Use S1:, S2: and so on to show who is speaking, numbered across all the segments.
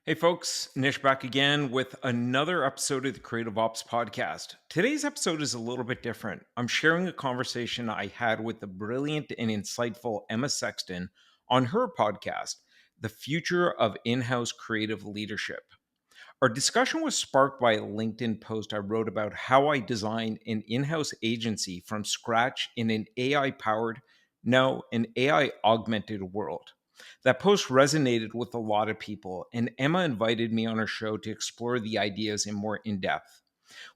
S1: Hey folks, Nish back again with another episode of the Creative Ops Podcast. Today's episode is a little bit different. I'm sharing a conversation I had with the brilliant and insightful Emma Sexton on her podcast, The Future of In-House Creative Leadership. Our discussion was sparked by a LinkedIn post I wrote about how I designed an in-house agency from scratch in an AI-powered, no, an AI-augmented world. That post resonated with a lot of people, and Emma invited me on her show to explore the ideas in more in depth.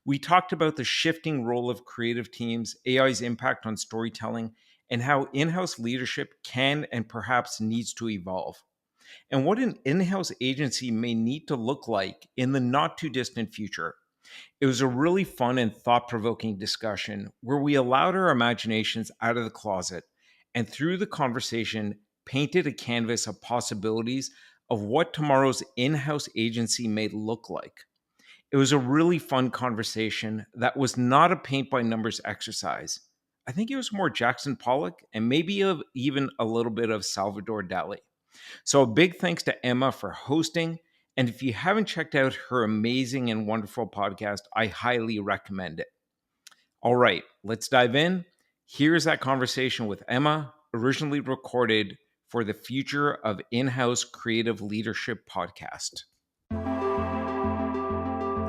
S1: We talked about the shifting role of creative teams, AI's impact on storytelling, and how in house leadership can and perhaps needs to evolve, and what an in house agency may need to look like in the not too distant future. It was a really fun and thought provoking discussion where we allowed our imaginations out of the closet and through the conversation painted a canvas of possibilities of what tomorrow's in house agency may look like. It was a really fun conversation that was not a paint by numbers exercise. I think it was more Jackson Pollock and maybe even a little bit of Salvador Dali. So, a big thanks to Emma for hosting. And if you haven't checked out her amazing and wonderful podcast, I highly recommend it. All right, let's dive in. Here's that conversation with Emma, originally recorded for the Future of In-House Creative Leadership podcast.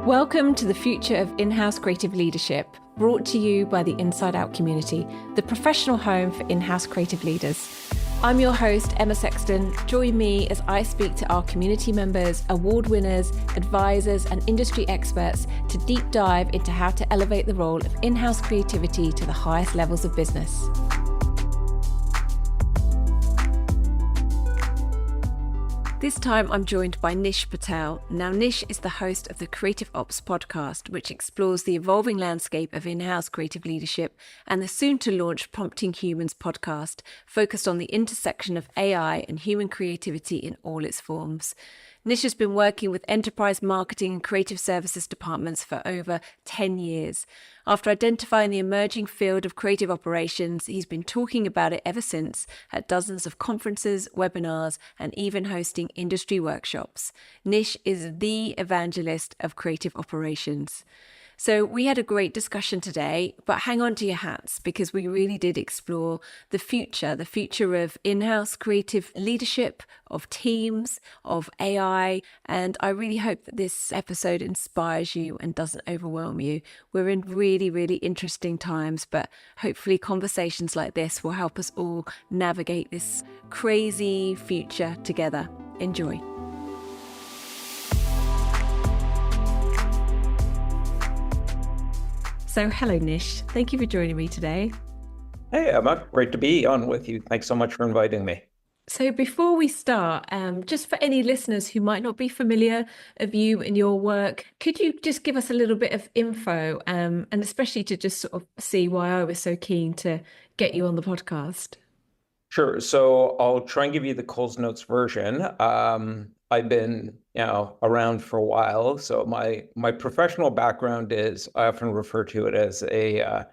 S2: Welcome to the Future of In-House Creative Leadership, brought to you by the Inside Out community, the professional home for in-house creative leaders. I'm your host, Emma Sexton. Join me as I speak to our community members, award winners, advisors, and industry experts to deep dive into how to elevate the role of in-house creativity to the highest levels of business. This time I'm joined by Nish Patel. Now, Nish is the host of the Creative Ops podcast, which explores the evolving landscape of in-house creative leadership, and the soon-to-launch Prompting Humans podcast, focused on the intersection of AI and human creativity in all its forms. Nish has been working with enterprise marketing and creative services departments for over 10 years. After identifying the emerging field of creative operations, he's been talking about it ever since at dozens of conferences, webinars, and even hosting industry workshops. Nish is the evangelist of creative operations. So we had a great discussion today, but hang on to your hats because we really did explore the future of in-house creative leadership, of teams, of AI. And I really hope that this episode inspires you and doesn't overwhelm you. We're in really, really interesting times, but hopefully conversations like this will help us all navigate this crazy future together. Enjoy. So hello, Nish. Thank you for joining me today.
S1: Hey, Emma. Great to be on with you. Thanks so much for inviting me.
S2: So before we start, just for any listeners who might not be familiar of you and your work, could you just give us a little bit of info, and especially to just sort of see why I was so keen to get you on the podcast?
S1: Sure. So I'll try and give you the Coles Notes version. I've been, around for a while. So my professional background is, I often refer to it as a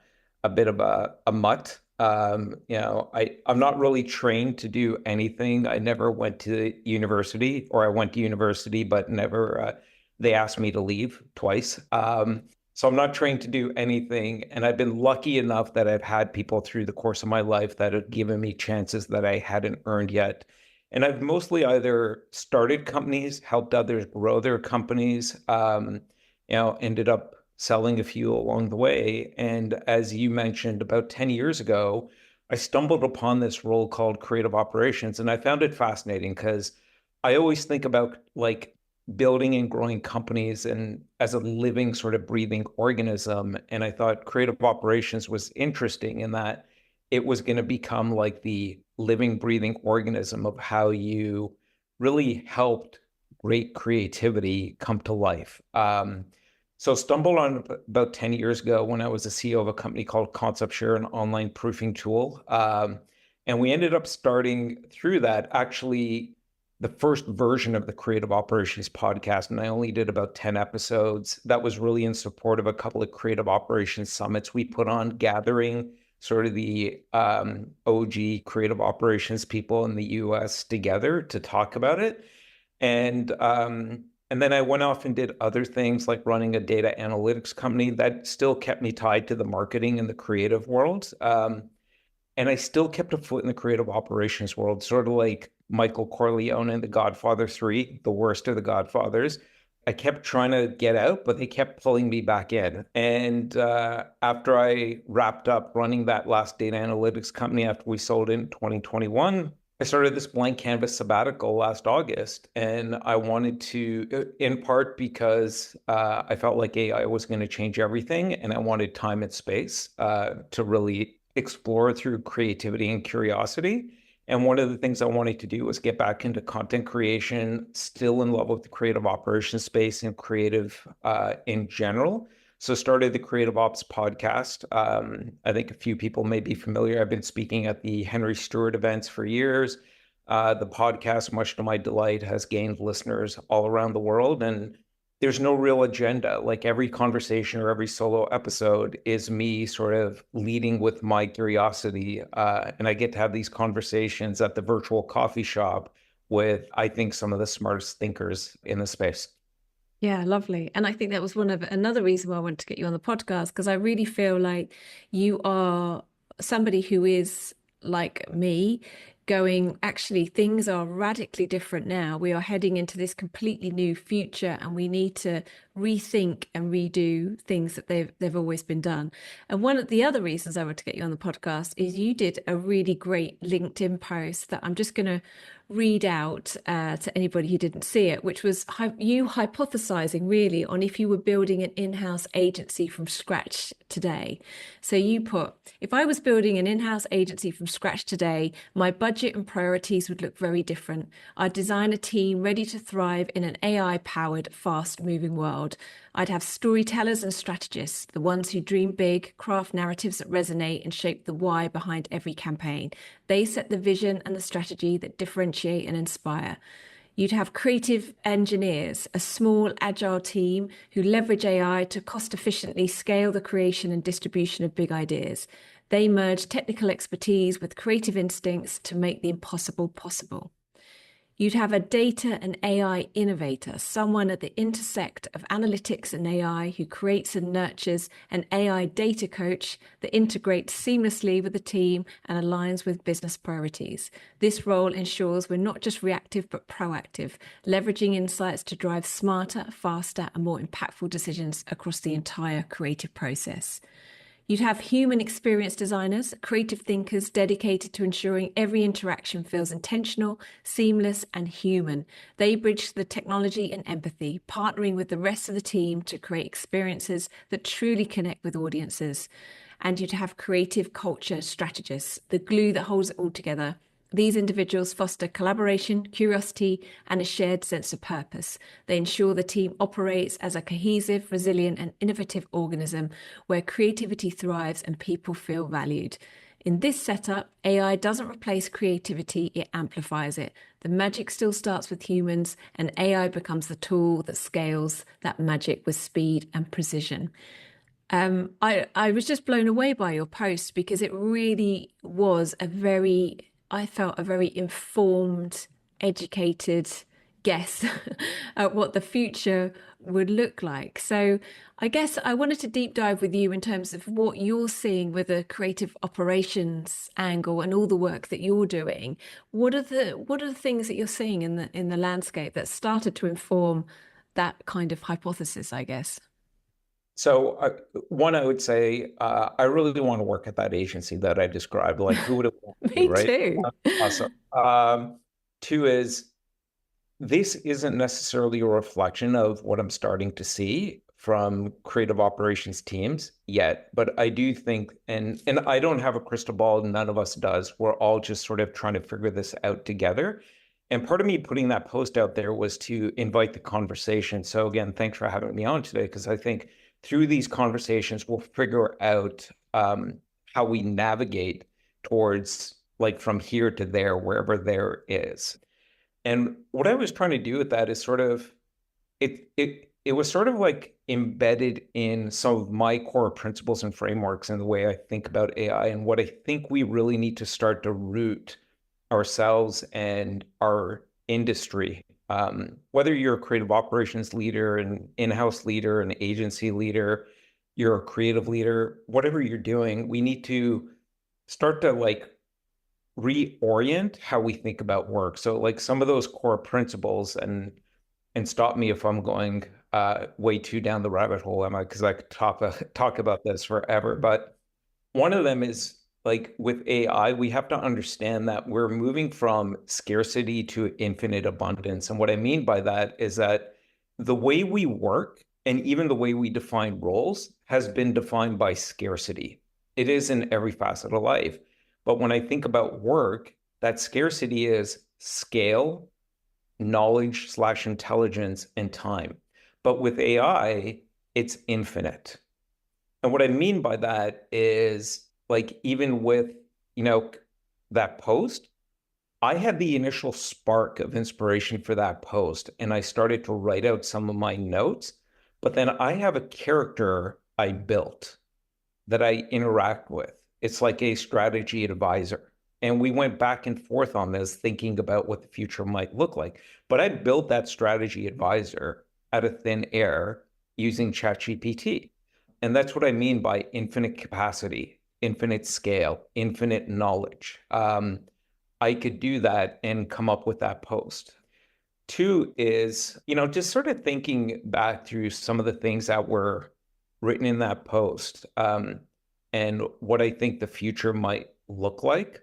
S1: bit of a mutt. I'm not really trained to do anything. I never went to university, or I went to university, but never. They asked me to leave twice. So I'm not trained to do anything. And I've been lucky enough that I've had people through the course of my life that have given me chances that I hadn't earned yet. And I've mostly either started companies, helped others grow their companies, ended up selling a few along the way. And as you mentioned, about 10 years ago, I stumbled upon this role called creative operations. And I found it fascinating because I always think about building and growing companies and as a living sort of breathing organism. And I thought creative operations was interesting in that it was going to become like the living, breathing organism of how you really helped great creativity come to life. So stumbled on about 10 years ago when I was the CEO of a company called ConceptShare, an online proofing tool. And we ended up starting through that actually the first version of the Creative Operations podcast, and I only did about 10 episodes. That was really in support of a couple of creative operations summits we put on, gathering sort of the OG creative operations people in the US together to talk about it. And then I went off and did other things like running a data analytics company that still kept me tied to the marketing and the creative world. And I still kept a foot in the creative operations world, sort of like Michael Corleone in The Godfather 3, the worst of the Godfathers. I kept trying to get out, but they kept pulling me back in. And after I wrapped up running that last data analytics company after we sold in 2021, I started this blank canvas sabbatical last August. And I wanted to, in part because I felt like AI was going to change everything. And I wanted time and space to really explore through creativity and curiosity. And one of the things I wanted to do was get back into content creation, still in love with the creative operations space and creative in general. So started the Creative Ops podcast. I think a few people may be familiar. I've been speaking at the Henry Stewart events for years. The podcast, much to my delight, has gained listeners all around the world. And there's no real agenda. Like every conversation or every solo episode is me sort of leading with my curiosity. And I get to have these conversations at the virtual coffee shop with, I think, some of the smartest thinkers in the space.
S2: Yeah, lovely. And I think that was another reason why I wanted to get you on the podcast, because I really feel like you are somebody who is like me, going, actually, things are radically different now. We are heading into this completely new future, and we need to rethink and redo things that they've always been done. And one of the other reasons I want to get you on the podcast is you did a really great LinkedIn post that I'm just going to read out to anybody who didn't see it, which was you hypothesizing really on if you were building an in-house agency from scratch today. So you put, if I was building an in-house agency from scratch today, my budget and priorities would look very different. I'd design a team ready to thrive in an AI-powered, fast-moving world. I'd have storytellers and strategists, the ones who dream big, craft narratives that resonate, and shape the why behind every campaign. They set the vision and the strategy that differentiate and inspire. You'd have creative engineers, a small, agile team who leverage AI to cost efficiently scale the creation and distribution of big ideas. They merge technical expertise with creative instincts to make the impossible possible. You'd have a data and AI innovator, someone at the intersect of analytics and AI who creates and nurtures an AI data coach that integrates seamlessly with the team and aligns with business priorities. This role ensures we're not just reactive but proactive, leveraging insights to drive smarter, faster, and more impactful decisions across the entire creative process. You'd have human experience designers, creative thinkers dedicated to ensuring every interaction feels intentional, seamless, and human. They bridge the technology and empathy, partnering with the rest of the team to create experiences that truly connect with audiences. And you'd have creative culture strategists, the glue that holds it all together. These individuals foster collaboration, curiosity, and a shared sense of purpose. They ensure the team operates as a cohesive, resilient, and innovative organism where creativity thrives and people feel valued. In this setup, AI doesn't replace creativity, it amplifies it. The magic still starts with humans, and AI becomes the tool that scales that magic with speed and precision. I was just blown away by your post because it really was I felt a very informed, educated guess at what the future would look like. So I guess I wanted to deep dive with you in terms of what you're seeing with a creative operations angle and all the work that you're doing. What are the things that you're seeing in the landscape that started to inform that kind of hypothesis, I guess?
S1: So one, I would say, I really want to work at that agency that I described. Like, who would have wanted to,
S2: Me
S1: right?
S2: too.
S1: Awesome. Two is, this isn't necessarily a reflection of what I'm starting to see from creative operations teams yet, but I do think, and I don't have a crystal ball, none of us does. We're all just sort of trying to figure this out together. And part of me putting that post out there was to invite the conversation. So again, thanks for having me on today, because I think through these conversations, we'll figure out how we navigate towards, like, from here to there, wherever there is. And what I was trying to do with that is sort of, it was sort of like embedded in some of my core principles and frameworks and the way I think about AI, and what I think we really need to start to root ourselves and our industry Whether you're a creative operations leader, an in-house leader, an agency leader, you're a creative leader, whatever you're doing, we need to start to like reorient how we think about work. So like some of those core principles, and stop me if I'm going way too down the rabbit hole, Emma, because I could talk about this forever. But one of them is like with AI, we have to understand that we're moving from scarcity to infinite abundance. And what I mean by that is that the way we work and even the way we define roles has been defined by scarcity. It is in every facet of life. But when I think about work, that scarcity is scale, knowledge/intelligence, and time. But with AI, it's infinite. And what I mean by that is like even with, that post, I had the initial spark of inspiration for that post and I started to write out some of my notes, but then I have a character I built that I interact with. It's like a strategy advisor. And we went back and forth on this, thinking about what the future might look like. But I built that strategy advisor out of thin air using ChatGPT. And that's what I mean by infinite capacity, infinite scale, infinite knowledge. I could do that and come up with that post. Two is, just sort of thinking back through some of the things that were written in that post, and what I think the future might look like.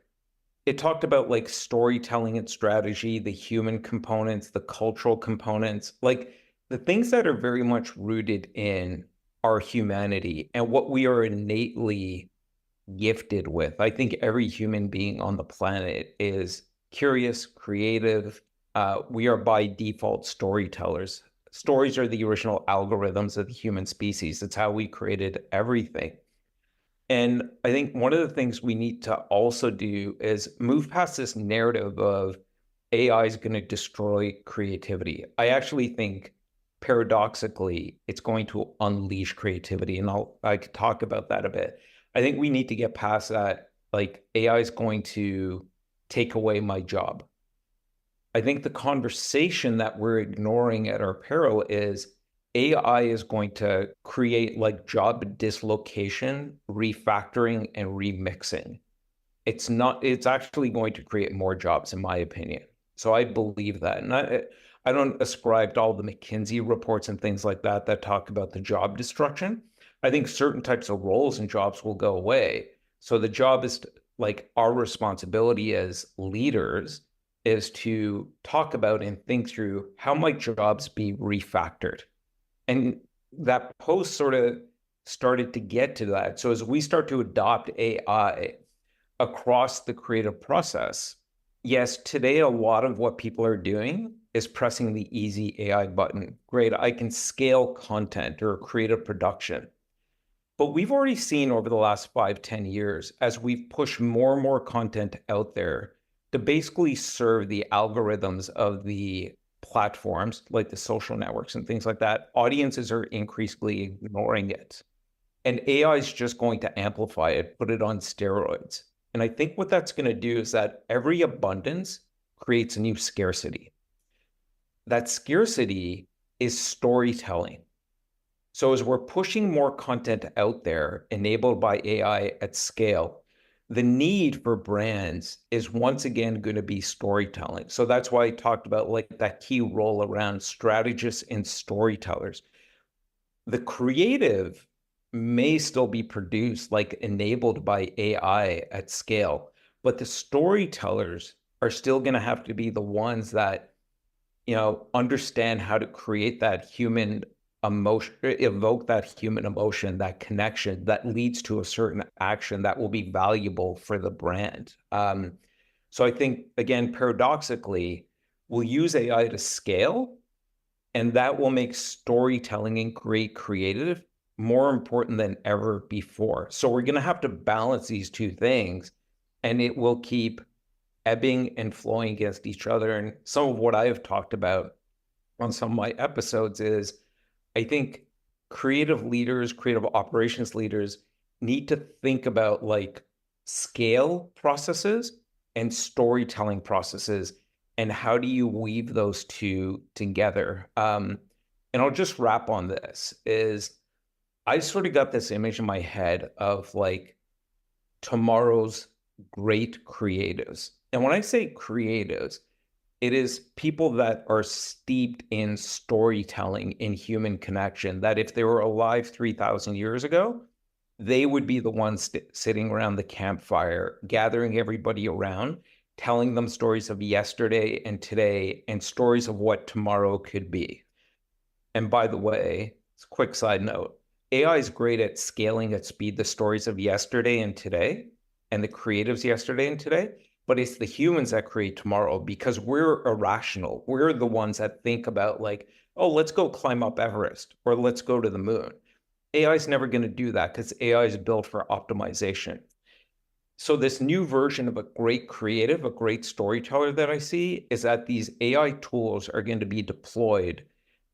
S1: It talked about like storytelling and strategy, the human components, the cultural components, like the things that are very much rooted in our humanity and what we are innately gifted with. I think every human being on the planet is curious, creative. We are by default storytellers. Stories are the original algorithms of the human species. It's how we created everything. And I think one of the things we need to also do is move past this narrative of AI is going to destroy creativity. I actually think paradoxically, it's going to unleash creativity. And I could talk about that a bit. I think we need to get past that. Like AI is going to take away my job. I think the conversation that we're ignoring at our peril is AI is going to create like job dislocation, refactoring, and remixing. It's actually going to create more jobs, in my opinion. So I believe that. And I don't ascribe to all the McKinsey reports and things like that that talk about the job destruction. I think certain types of roles and jobs will go away. So the job is like our responsibility as leaders is to talk about and think through how might jobs be refactored. And that post sort of started to get to that. So as we start to adopt AI across the creative process, yes, today a lot of what people are doing is pressing the easy AI button. Great, I can scale content or creative production. But we've already seen over the last 5-10 years, as we've pushed more and more content out there to basically serve the algorithms of the platforms like the social networks and things like that, audiences are increasingly ignoring it. And AI is just going to amplify it, put it on steroids. And I think what that's going to do is that every abundance creates a new scarcity. That scarcity is storytelling. So as we're pushing more content out there enabled by AI at scale, the need for brands is once again going to be storytelling. So that's why I talked about like that key role around strategists and storytellers. The creative may still be produced like enabled by AI at scale, but the storytellers are still going to have to be the ones that, understand how to create that human emotion, evoke that human emotion, that connection that leads to a certain action that will be valuable for the brand. So I think, again, paradoxically, we'll use AI to scale, and that will make storytelling and creative more important than ever before. So we're going to have to balance these two things, and it will keep ebbing and flowing against each other. And some of what I have talked about on some of my episodes is I think creative leaders, creative operations leaders need to think about like scale processes and storytelling processes and how do you weave those two together? And I'll just wrap on this is I sort of got this image in my head of like tomorrow's great creatives. And when I say creatives, it is people that are steeped in storytelling, in human connection, that if they were alive 3,000 years ago, they would be the ones sitting around the campfire, gathering everybody around, telling them stories of yesterday and today and stories of what tomorrow could be. And by the way, it's a quick side note, AI is great at scaling at speed the stories of yesterday and today and the creatives yesterday and today, but it's the humans that create tomorrow because we're irrational. We're the ones that think about like, oh, let's go climb up Everest or let's go to the moon. AI is never going to do that because AI is built for optimization. So this new version of a great creative, a great storyteller that I see is that these AI tools are going to be deployed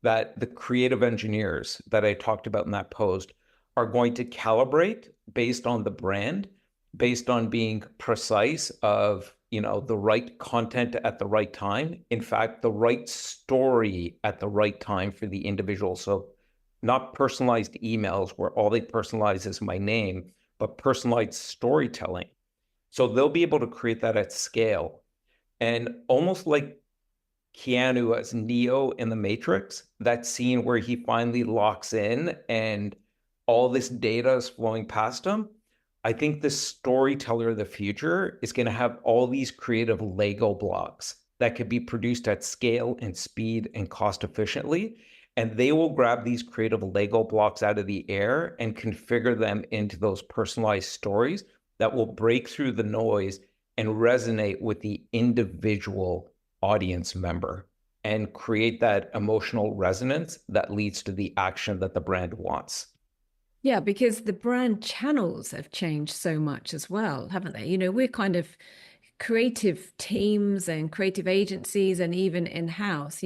S1: that the creative engineers that I talked about in that post are going to calibrate based on the brand, based on being precise of, the right content at the right time. In fact, the right story at the right time for the individual. So not personalized emails where all they personalize is my name, but personalized storytelling. So they'll be able to create that at scale. And almost like Keanu as Neo in the Matrix, that scene where he finally locks in and all this data is flowing past him. I think the storyteller of the future is going to have all these creative Lego blocks that could be produced at scale and speed and cost efficiently. And they will grab these creative Lego blocks out of the air and configure them into those personalized stories that will break through the noise and resonate with the individual audience member and create that emotional resonance that leads to the action that the brand wants.
S2: Yeah, because the brand channels have changed so much as well, haven't they? We're kind of creative teams and creative agencies and even in-house,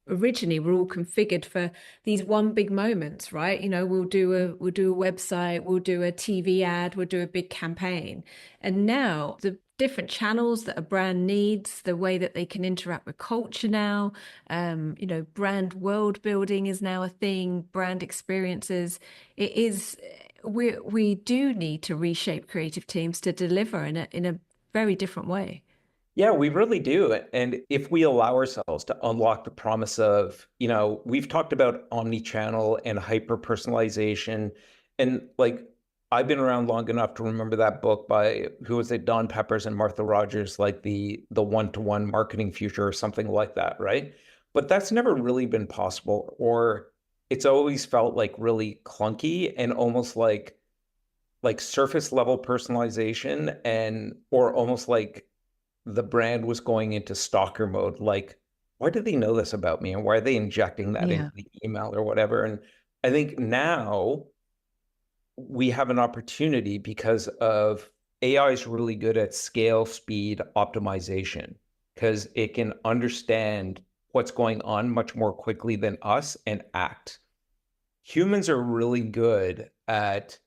S2: originally we're all configured for these one big moments, right? We'll do a website, we'll do a TV ad, we'll do a big campaign. And now the different channels that a brand needs, the way that they can interact with culture now, brand world building is now a thing, brand experiences. It is, we do need to reshape creative teams to deliver in a very different way.
S1: Yeah, we really do. And if we allow ourselves to unlock the promise of, we've talked about omni-channel and hyper personalization. And like, I've been around long enough to remember that book by, who was it, Don Peppers and Martha Rogers, like the one-to-one marketing future or something like that, right? But that's never really been possible, or it's always felt like really clunky and almost like surface level personalization and or almost like the brand was going into stalker mode. Like, why do they know this about me? And why are they injecting that into the email or whatever? And I think now we have an opportunity because of AI is really good at scale, speed, optimization, because it can understand what's going on much more quickly than us and act. Humans are really good at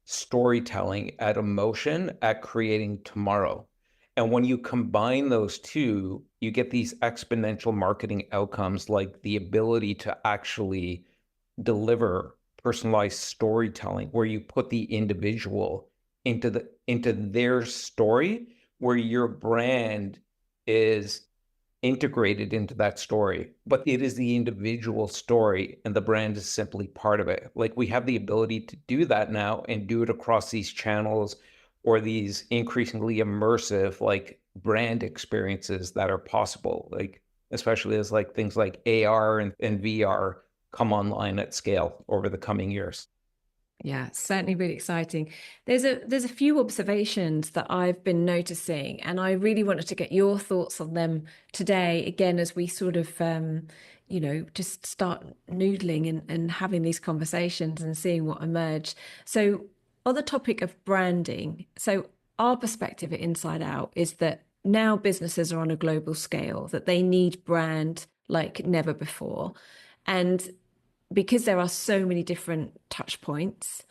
S1: storytelling, at emotion, at creating tomorrow. And when you combine those two, you get these exponential marketing outcomes like the ability to actually deliver personalized storytelling where you put the individual into their story, where your brand is integrated into that story, but it is the individual story and the brand is simply part of it. Like, we have the ability to do that now and do it across these channels or these increasingly immersive like brand experiences that are possible, like especially as like things like AR and VR come online at scale over the coming years.
S2: Yeah, certainly really exciting. There's a few observations that I've been noticing, and I really wanted to get your thoughts on them today, again, as we sort of just start noodling and having these conversations and seeing what emerge. So on the topic of branding, so our perspective at Inside Out is that now businesses are on a global scale, that they need brand like never before. And because there are so many different touch points,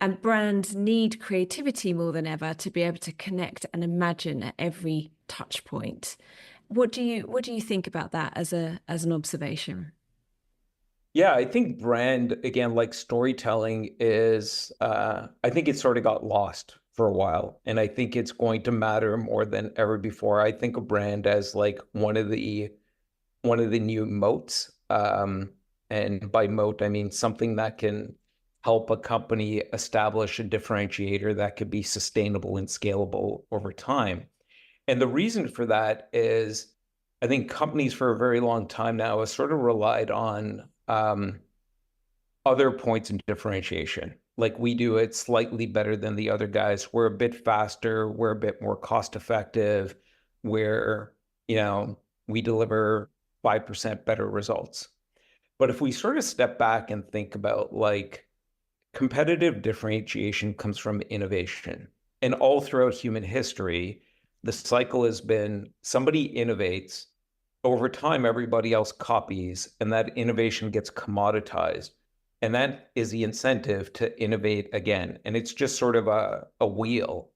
S2: and brands need creativity more than ever to be able to connect and imagine at every touch point. What do you think about that as an observation?
S1: Yeah, I think brand, again, like storytelling is, I think it sort of got lost for a while. And I think it's going to matter more than ever before. I think of brand as like one of the new moats. And by moat, I mean something that can help a company establish a differentiator that could be sustainable and scalable over time. And the reason for that is I think companies for a very long time now have sort of relied on other points of differentiation. Like we do it slightly better than the other guys. We're a bit faster. We're a bit more cost effective. We're, we deliver 5% better results. But if we sort of step back and think about like competitive differentiation comes from innovation. And all throughout human history, the cycle has been somebody innovates, over time, everybody else copies, and that innovation gets commoditized. And that is the incentive to innovate again. And it's just sort of a wheel.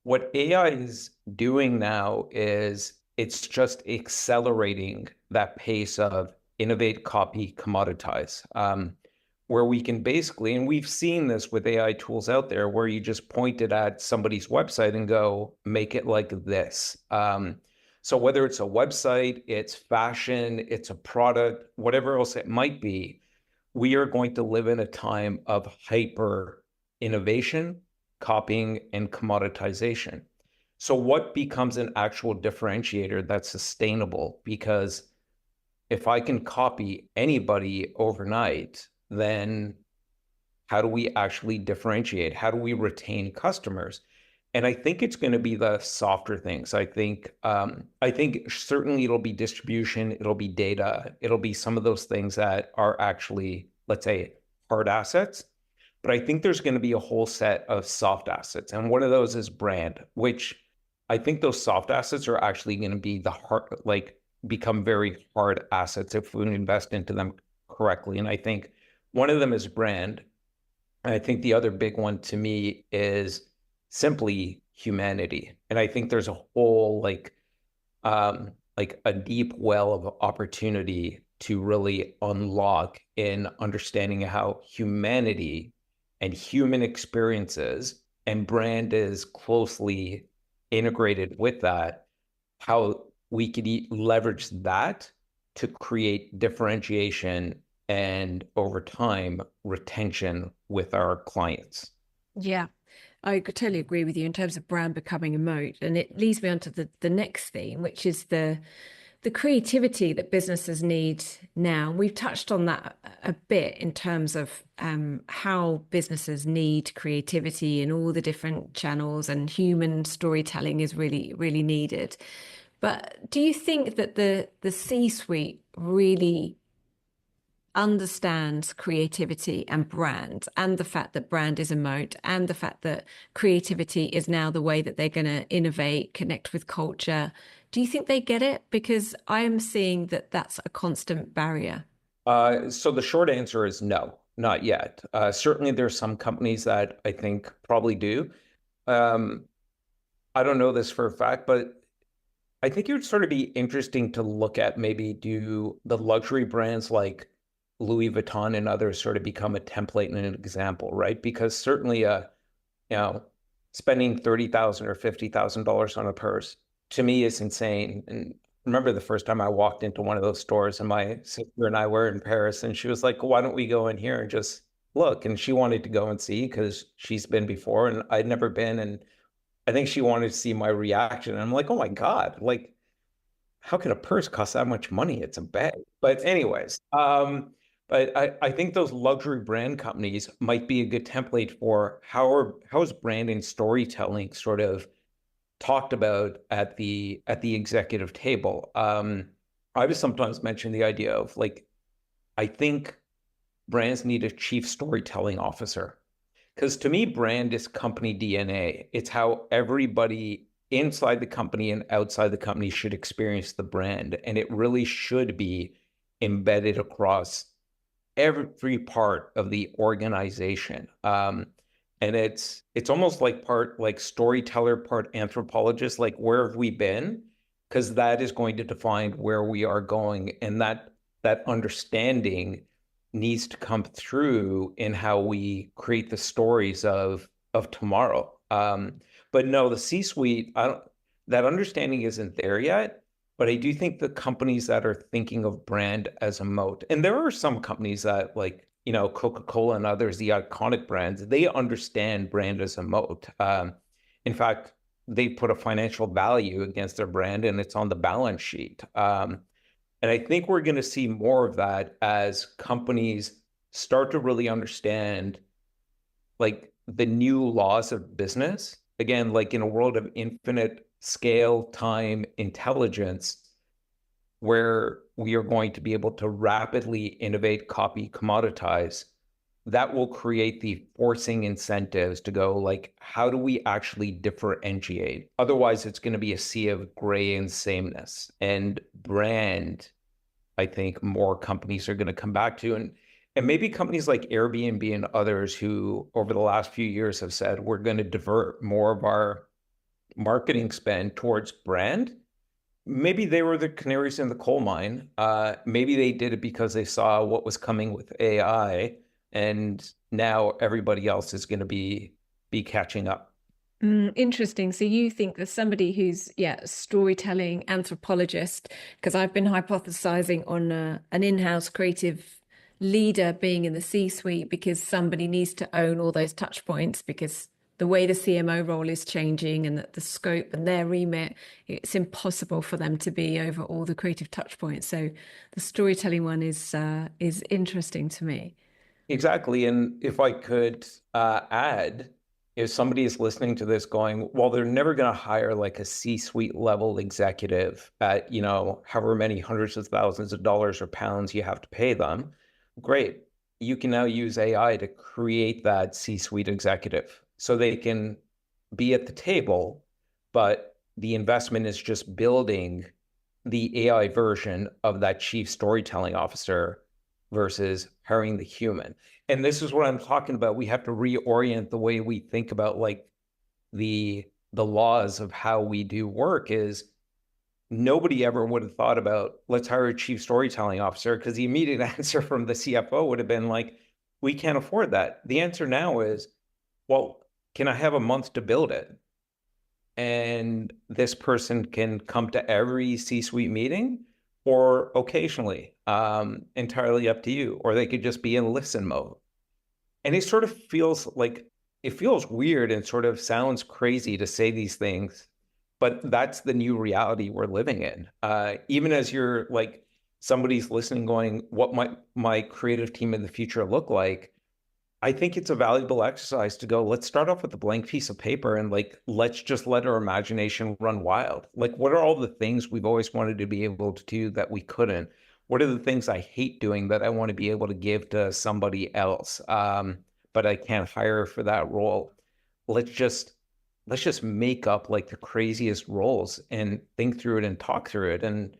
S1: What AI is doing now is it's just accelerating that pace of innovate, copy, commoditize. Where we can basically, and we've seen this with AI tools out there, where you just point it at somebody's website and go, make it like this. So whether it's a website, it's fashion, it's a product, whatever else it might be, we are going to live in a time of hyper innovation, copying, and commoditization. So what becomes an actual differentiator that's sustainable? Because if I can copy anybody overnight, then how do we actually differentiate? How do we retain customers? And I think it's going to be the softer things. I think certainly it'll be distribution, it'll be data, it'll be some of those things that are actually, let's say, hard assets. But I think there's going to be a whole set of soft assets. And one of those is brand, which I think those soft assets are actually going to be the hard, like become very hard assets if we invest into them correctly. And I think one of them is brand. And I think the other big one to me is simply humanity. And I think there's a whole like a deep well of opportunity to really unlock in understanding how humanity and human experiences and brand is closely integrated with that, how we could leverage that to create differentiation and over time retention with our clients.
S2: Yeah, I could totally agree with you in terms of brand becoming a moat. And it leads me on to the next theme, which is the creativity that businesses need now. We've touched on that a bit in terms of how businesses need creativity in all the different channels, and human storytelling is really, really needed. But do you think that the C-suite really understands creativity and brand, and the fact that brand is a moat, and the fact that creativity is now the way that they're going to innovate, connect with culture? Do you think they get it? Because I am seeing that that's a constant barrier.
S1: So the short answer is no, not yet. Certainly there's some companies that I think probably do. Um, I don't know this for a fact, but I think it would sort of be interesting to look at, maybe do the luxury brands like Louis Vuitton and others sort of become a template and an example, right? Because certainly, you know, spending $30,000 or $50,000 on a purse to me is insane. And remember the first time I walked into one of those stores, and my sister and I were in Paris, and she was like, "Why don't we go in here and just look?" And she wanted to go and see because she's been before and I'd never been. And I think she wanted to see my reaction. And I'm like, "Oh my God, like, how can a purse cost that much money? It's a bag." But anyways, but I think those luxury brand companies might be a good template for how is brand and storytelling sort of talked about at the executive table. I would sometimes mention the idea of like, I think brands need a chief storytelling officer. Because to me, brand is company DNA. It's how everybody inside the company and outside the company should experience the brand. And it really should be embedded across every part of the organization. And it's almost like part like storyteller, part anthropologist, like where have we been? because that is going to define where we are going. And that understanding needs to come through in how we create the stories of tomorrow. But no, the C-suite, that understanding isn't there yet. But I do think the companies that are thinking of brand as a moat, and there are some companies that like, Coca-Cola and others, the iconic brands, they understand brand as a moat. In fact, they put a financial value against their brand and it's on the balance sheet. And I think we're going to see more of that as companies start to really understand like the new laws of business. Again, like in a world of infinite scale, time, intelligence, where we are going to be able to rapidly innovate, copy, commoditize, that will create the forcing incentives to go like, how do we actually differentiate? Otherwise, it's going to be a sea of gray and sameness. And brand, I think more companies are going to come back to. And maybe companies like Airbnb and others who over the last few years have said, we're going to divert more of our marketing spend towards brand. Maybe they were the canaries in the coal mine. Maybe they did it because they saw what was coming with AI, and now everybody else is going to be catching up.
S2: Interesting. So you think there's somebody who's, a storytelling anthropologist, because I've been hypothesizing on an in-house creative leader being in the C-suite because somebody needs to own all those touch points because the way the CMO role is changing and the scope and their remit, it's impossible for them to be over all the creative touch points. So the storytelling one is interesting to me.
S1: Exactly. And if I could add, if somebody is listening to this going, well, they're never going to hire like a C-suite level executive at, however many hundreds of thousands of dollars or pounds you have to pay them. Great. You can now use AI to create that C-suite executive so they can be at the table, but the investment is just building the AI version of that chief storytelling officer versus hiring the human. And this is what I'm talking about. We have to reorient the way we think about like the laws of how we do work. Is nobody ever would have thought about let's hire a chief storytelling officer, because the immediate answer from the CFO would have been like, we can't afford that. The answer now is, well, can I have a month to build it? And this person can come to every C-suite meeting or occasionally, entirely up to you, or they could just be in listen mode. And it sort of feels like, it feels weird and sort of sounds crazy to say these things, but that's the new reality we're living in. Even as you're like, somebody's listening going, what might my creative team in the future look like? I think it's a valuable exercise to go, let's start off with a blank piece of paper and like, let's just let our imagination run wild. Like, what are all the things we've always wanted to be able to do that we couldn't? What are the things I hate doing that I want to be able to give to somebody else, but I can't hire for that role? Let's just make up like the craziest roles and think through it and talk through it. And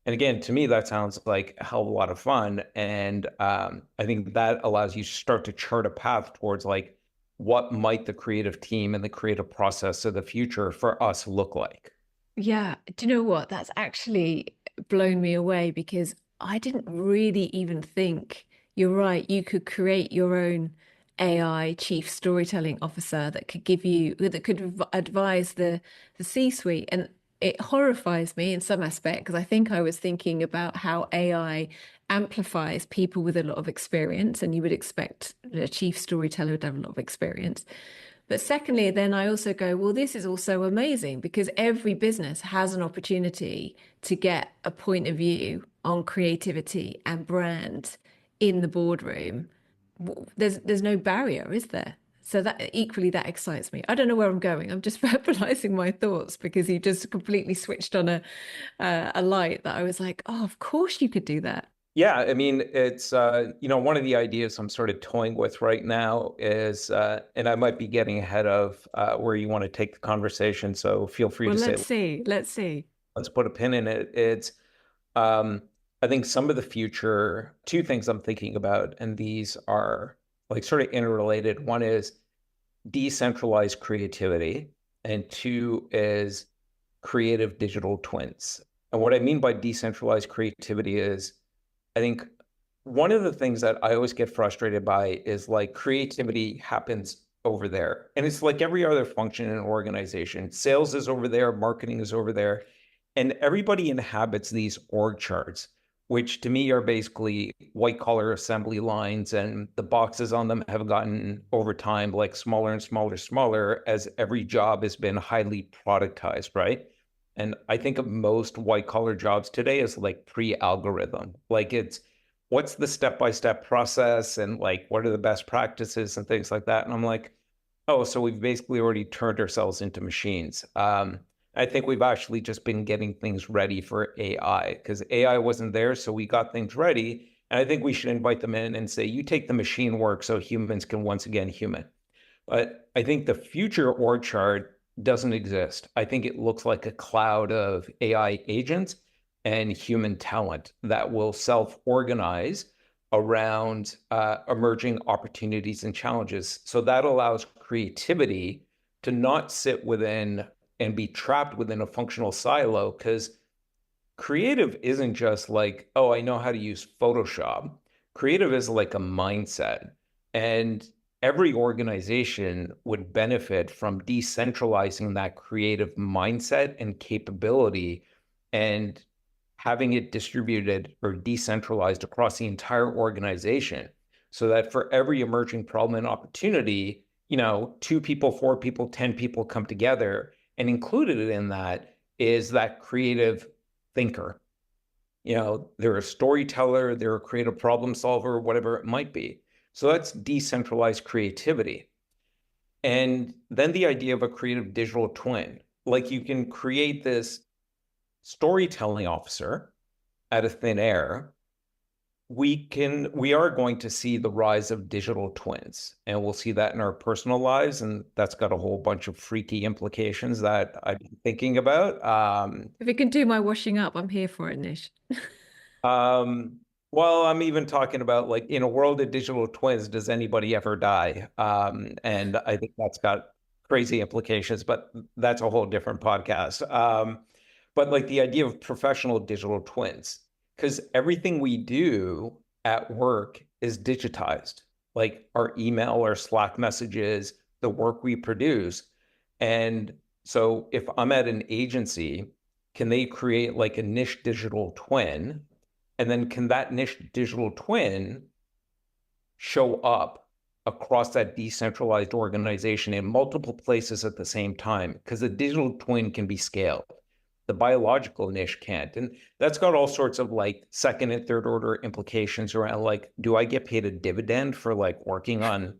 S1: again, to me, that sounds like a hell of a lot of fun. And I think that allows you to start to chart a path towards like, what might the creative team and the creative process of the future for us look like?
S2: Yeah. Do you know what? That's actually blown me away because I didn't really even think, you're right, you could create your own AI chief storytelling officer that could advise the C-suite. And it horrifies me in some aspect because I think I was thinking about how AI amplifies people with a lot of experience, and you would expect a chief storyteller to have a lot of experience. But secondly, then I also go, well, this is also amazing because every business has an opportunity to get a point of view on creativity and brand in the boardroom. There's no barrier, is there? So that equally that excites me. I don't know where I'm going. I'm just verbalizing my thoughts because you just completely switched on a light that I was like, oh, of course you could do that.
S1: Yeah, I mean, it's, one of the ideas I'm sort of toying with right now is, and I might be getting ahead of where you want to take the conversation, so feel free
S2: Well,
S1: to say,
S2: let's see.
S1: let's put a pin in it. It's, I think some of the future, two things I'm thinking about, and these are like sort of interrelated. One is decentralized creativity, and two is creative digital twins. And what I mean by decentralized creativity is, I think one of the things that I always get frustrated by is like creativity happens over there. And it's like every other function in an organization. Sales is over there, marketing is over there, and everybody inhabits these org charts, which to me are basically white collar assembly lines, and the boxes on them have gotten over time like smaller and smaller, smaller as every job has been highly productized, right? And I think of most white collar jobs today as like pre-algorithm. Like it's what's the step-by-step process and like what are the best practices and things like that. And I'm like, oh, so we've basically already turned ourselves into machines. I think we've actually just been getting things ready for AI because AI wasn't there, so we got things ready. And I think we should invite them in and say, you take the machine work so humans can once again human. But I think the future org chart doesn't exist. I think it looks like a cloud of AI agents and human talent that will self-organize around emerging opportunities and challenges. So that allows creativity to not sit within and be trapped within a functional silo, because creative isn't just like, oh, I know how to use Photoshop. Creative is like a mindset. And every organization would benefit from decentralizing that creative mindset and capability and having it distributed or decentralized across the entire organization so that for every emerging problem and opportunity, 2 people, 4 people, 10 people come together, and included in that is that creative thinker. They're a storyteller, they're a creative problem solver, whatever it might be. So that's decentralized creativity. And then the idea of a creative digital twin, like you can create this storytelling officer out of thin air. We are going to see the rise of digital twins, and we'll see that in our personal lives, and that's got a whole bunch of freaky implications that I've been thinking about.
S2: If it can do my washing up, I'm here for it, Nish.
S1: Well, I'm even talking about like in a world of digital twins, does anybody ever die? And I think that's got crazy implications, but that's a whole different podcast. But like the idea of professional digital twins, because everything we do at work is digitized, like our email, our Slack messages, the work we produce. And so if I'm at an agency, can they create like a niche digital twin? And then can that niche digital twin show up across that decentralized organization in multiple places at the same time? Because the digital twin can be scaled. The biological niche can't. And that's got all sorts of like second and third order implications around like, do I get paid a dividend for like working on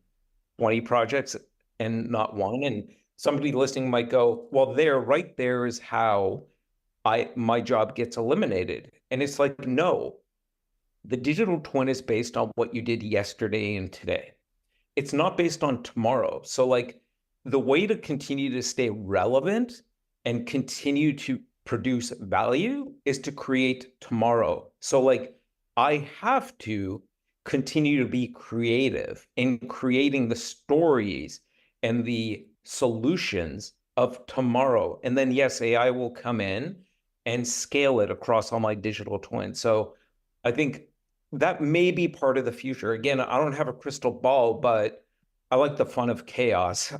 S1: 20 projects and not one? And somebody listening might go, well, right there is how my job gets eliminated. And it's like, no, the digital twin is based on what you did yesterday and today. It's not based on tomorrow. So like the way to continue to stay relevant and continue to produce value is to create tomorrow. So like I have to continue to be creative in creating the stories and the solutions of tomorrow. And then yes, AI will come in and scale it across all my digital twins. So I think that may be part of the future. Again, I don't have a crystal ball, but I like the fun of chaos.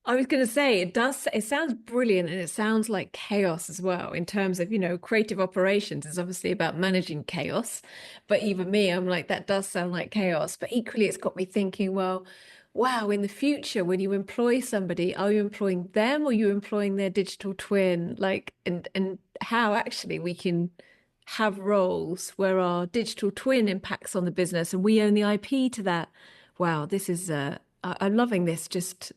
S2: I was going to say, it sounds brilliant, and it sounds like chaos as well in terms of, creative operations is obviously about managing chaos. But even me, I'm like, that does sound like chaos. But equally, it's got me thinking, well, wow, in the future, when you employ somebody, are you employing them or are you employing their digital twin? Like, and how actually we can have roles where our digital twin impacts on the business and we own the IP to that. Wow, this is, I'm loving this, just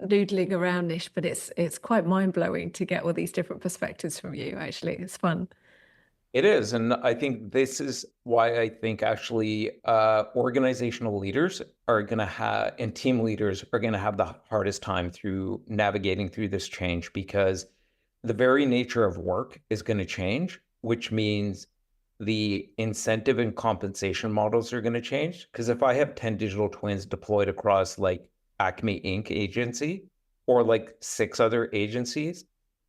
S2: noodling around, Nish, but it's quite mind-blowing to get all these different perspectives from you, actually. It's fun.
S1: It is. And I think this is why I think actually organizational leaders are going to have, and team leaders are going to have the hardest time through navigating through this change, because the very nature of work is going to change, which means the incentive and compensation models are going to change. Because if I have 10 digital twins deployed across like Acme Inc. agency or like 6 other agencies,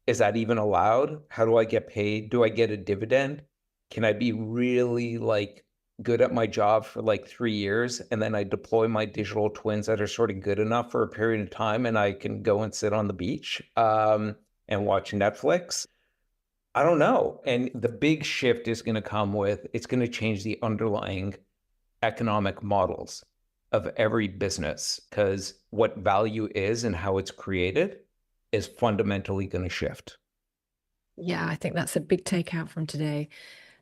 S1: Is that even allowed? How do I get paid? Do I get a dividend? Can I be really like good at my job for like 3 years and then I deploy my digital twins that are sort of good enough for a period of time and I can go and sit on the beach and watch Netflix? I don't know. And the big shift is going to come with it's going to change the underlying economic models of every business because what value is and how it's created is fundamentally going to shift.
S2: Yeah, I think that's a big takeout from today.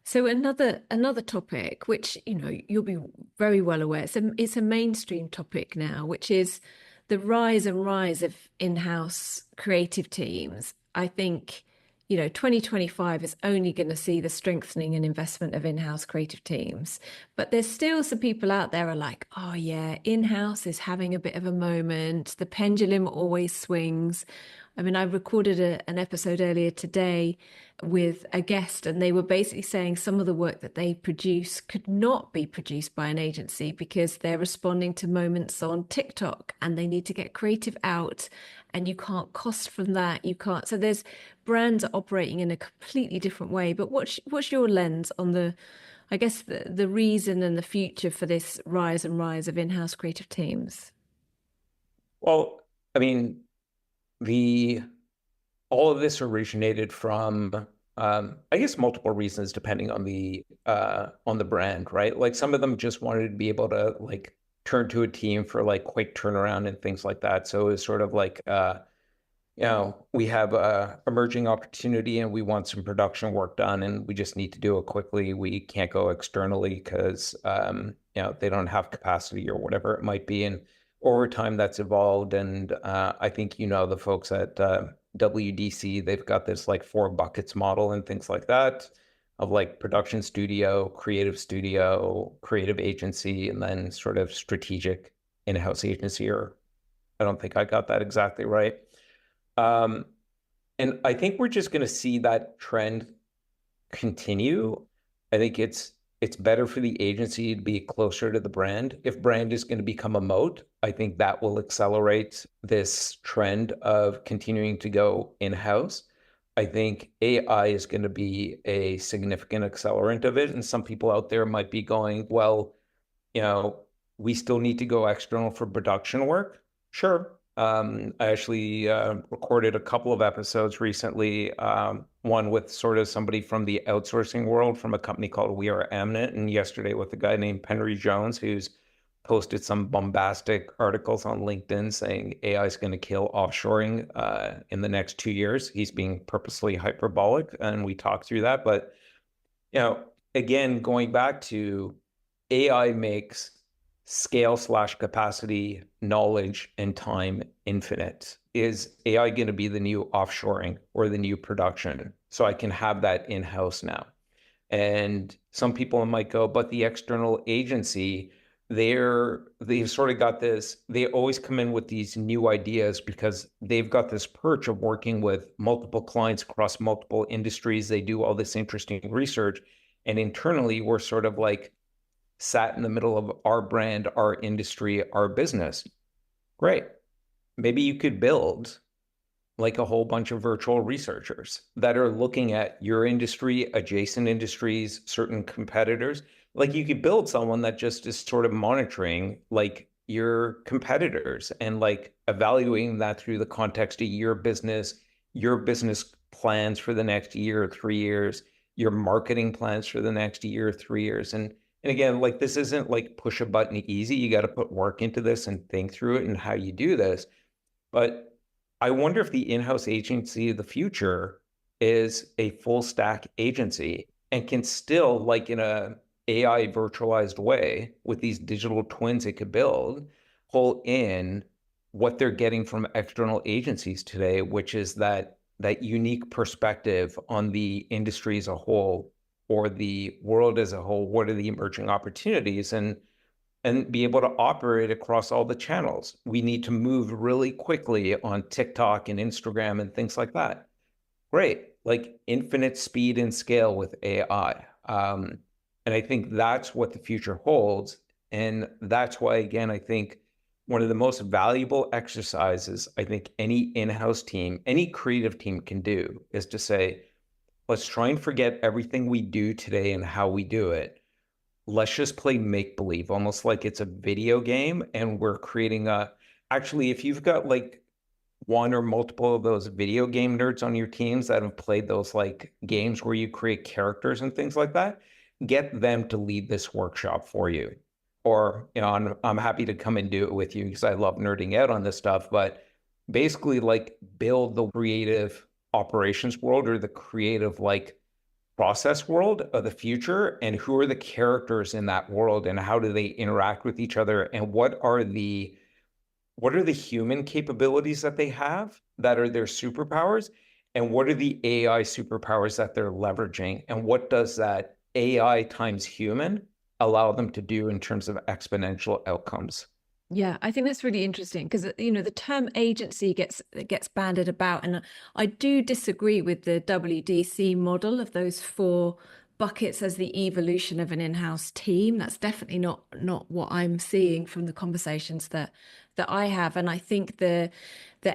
S2: So another topic, which you'll be very well aware, it's a mainstream topic now, which is the rise and rise of in-house creative teams. I think 2025 is only going to see the strengthening and investment of in-house creative teams. But there's still some people out there are like, oh yeah, in-house is having a bit of a moment. The pendulum always swings. I mean, I recorded an episode earlier today with a guest, and they were basically saying some of the work that they produce could not be produced by an agency because they're responding to moments on TikTok and they need to get creative out, and you can't cost from that. You can't. So there's brands are operating in a completely different way. But what's your lens on I guess the reason and the future for this rise and rise of in-house creative teams?
S1: Well, I mean, the all of this originated from I guess multiple reasons depending on the brand, right? Like some of them just wanted to be able to like turn to a team for like quick turnaround and things like that. So it was sort of like we have a emerging opportunity and we want some production work done and we just need to do it quickly. We can't go externally because they don't have capacity or whatever it might be. And over time that's evolved. And I think the folks at WDC, they've got this like 4 buckets model and things like that of like production studio, creative agency, and then sort of strategic in-house agency, or I don't think I got that exactly right. Um, and I think we're just going to see that trend continue. I think it's better for the agency to be closer to the brand. If brand is going to become a moat, I think that will accelerate this trend of continuing to go in-house. I think AI is going to be a significant accelerant of it. And some people out there might be going, well, you know, we still need to go external for production work. Sure. I actually recorded a couple of episodes recently, one with sort of somebody from the outsourcing world from a company called We Are Eminent, and yesterday with a guy named Penry Jones, who's posted some bombastic articles on LinkedIn saying AI is going to kill offshoring in the next 2 years. He's being purposely hyperbolic, and we talked through that. But, again, going back to AI makes scale/capacity, knowledge, and time infinite. Is AI going to be the new offshoring or the new production? So I can have that in-house now. And some people might go, but the external agency, they've sort of got this, they always come in with these new ideas because they've got this perch of working with multiple clients across multiple industries. They do all this interesting research. And internally, we're sort of like, sat in the middle of our brand, our industry, our business. Great. Maybe you could build like a whole bunch of virtual researchers that are looking at your industry, adjacent industries, certain competitors. Like you could build someone that just is sort of monitoring like your competitors and like evaluating that through the context of your business plans for the next year or 3 years, your marketing plans for the next year or 3 years. And again, like this isn't like push a button easy. You got to put work into this and think through it and how you do this. But I wonder if the in-house agency of the future is a full stack agency and can still, like in a AI virtualized way with these digital twins it could build, pull in what they're getting from external agencies today, which is that unique perspective on the industry as a whole or the world as a whole. What are the emerging opportunities, and be able to operate across all the channels. We need to move really quickly on TikTok and Instagram and things like that. Great, like infinite speed and scale with AI. And I think that's what the future holds. And that's why, again, I think one of the most valuable exercises I think any in-house team, any creative team can do is to say, let's try and forget everything we do today and how we do it. Let's just play make believe, almost like it's a video game. And we're creating actually, if you've got like one or multiple of those video game nerds on your teams that have played those like games where you create characters and things like that, get them to lead this workshop for you. Or, I'm happy to come and do it with you because I love nerding out on this stuff, but basically like build the creative operations world or the creative like process world of the future, and who are the characters in that world and how do they interact with each other, and what are the human capabilities that they have that are their superpowers, and what are the AI superpowers that they're leveraging, and what does that AI times human allow them to do in terms of exponential outcomes?
S2: Yeah, I think that's really interesting because the term agency gets bandied about, and I do disagree with the WDC model of those four buckets as the evolution of an in-house team. That's definitely not what I'm seeing from the conversations that I have, and I think the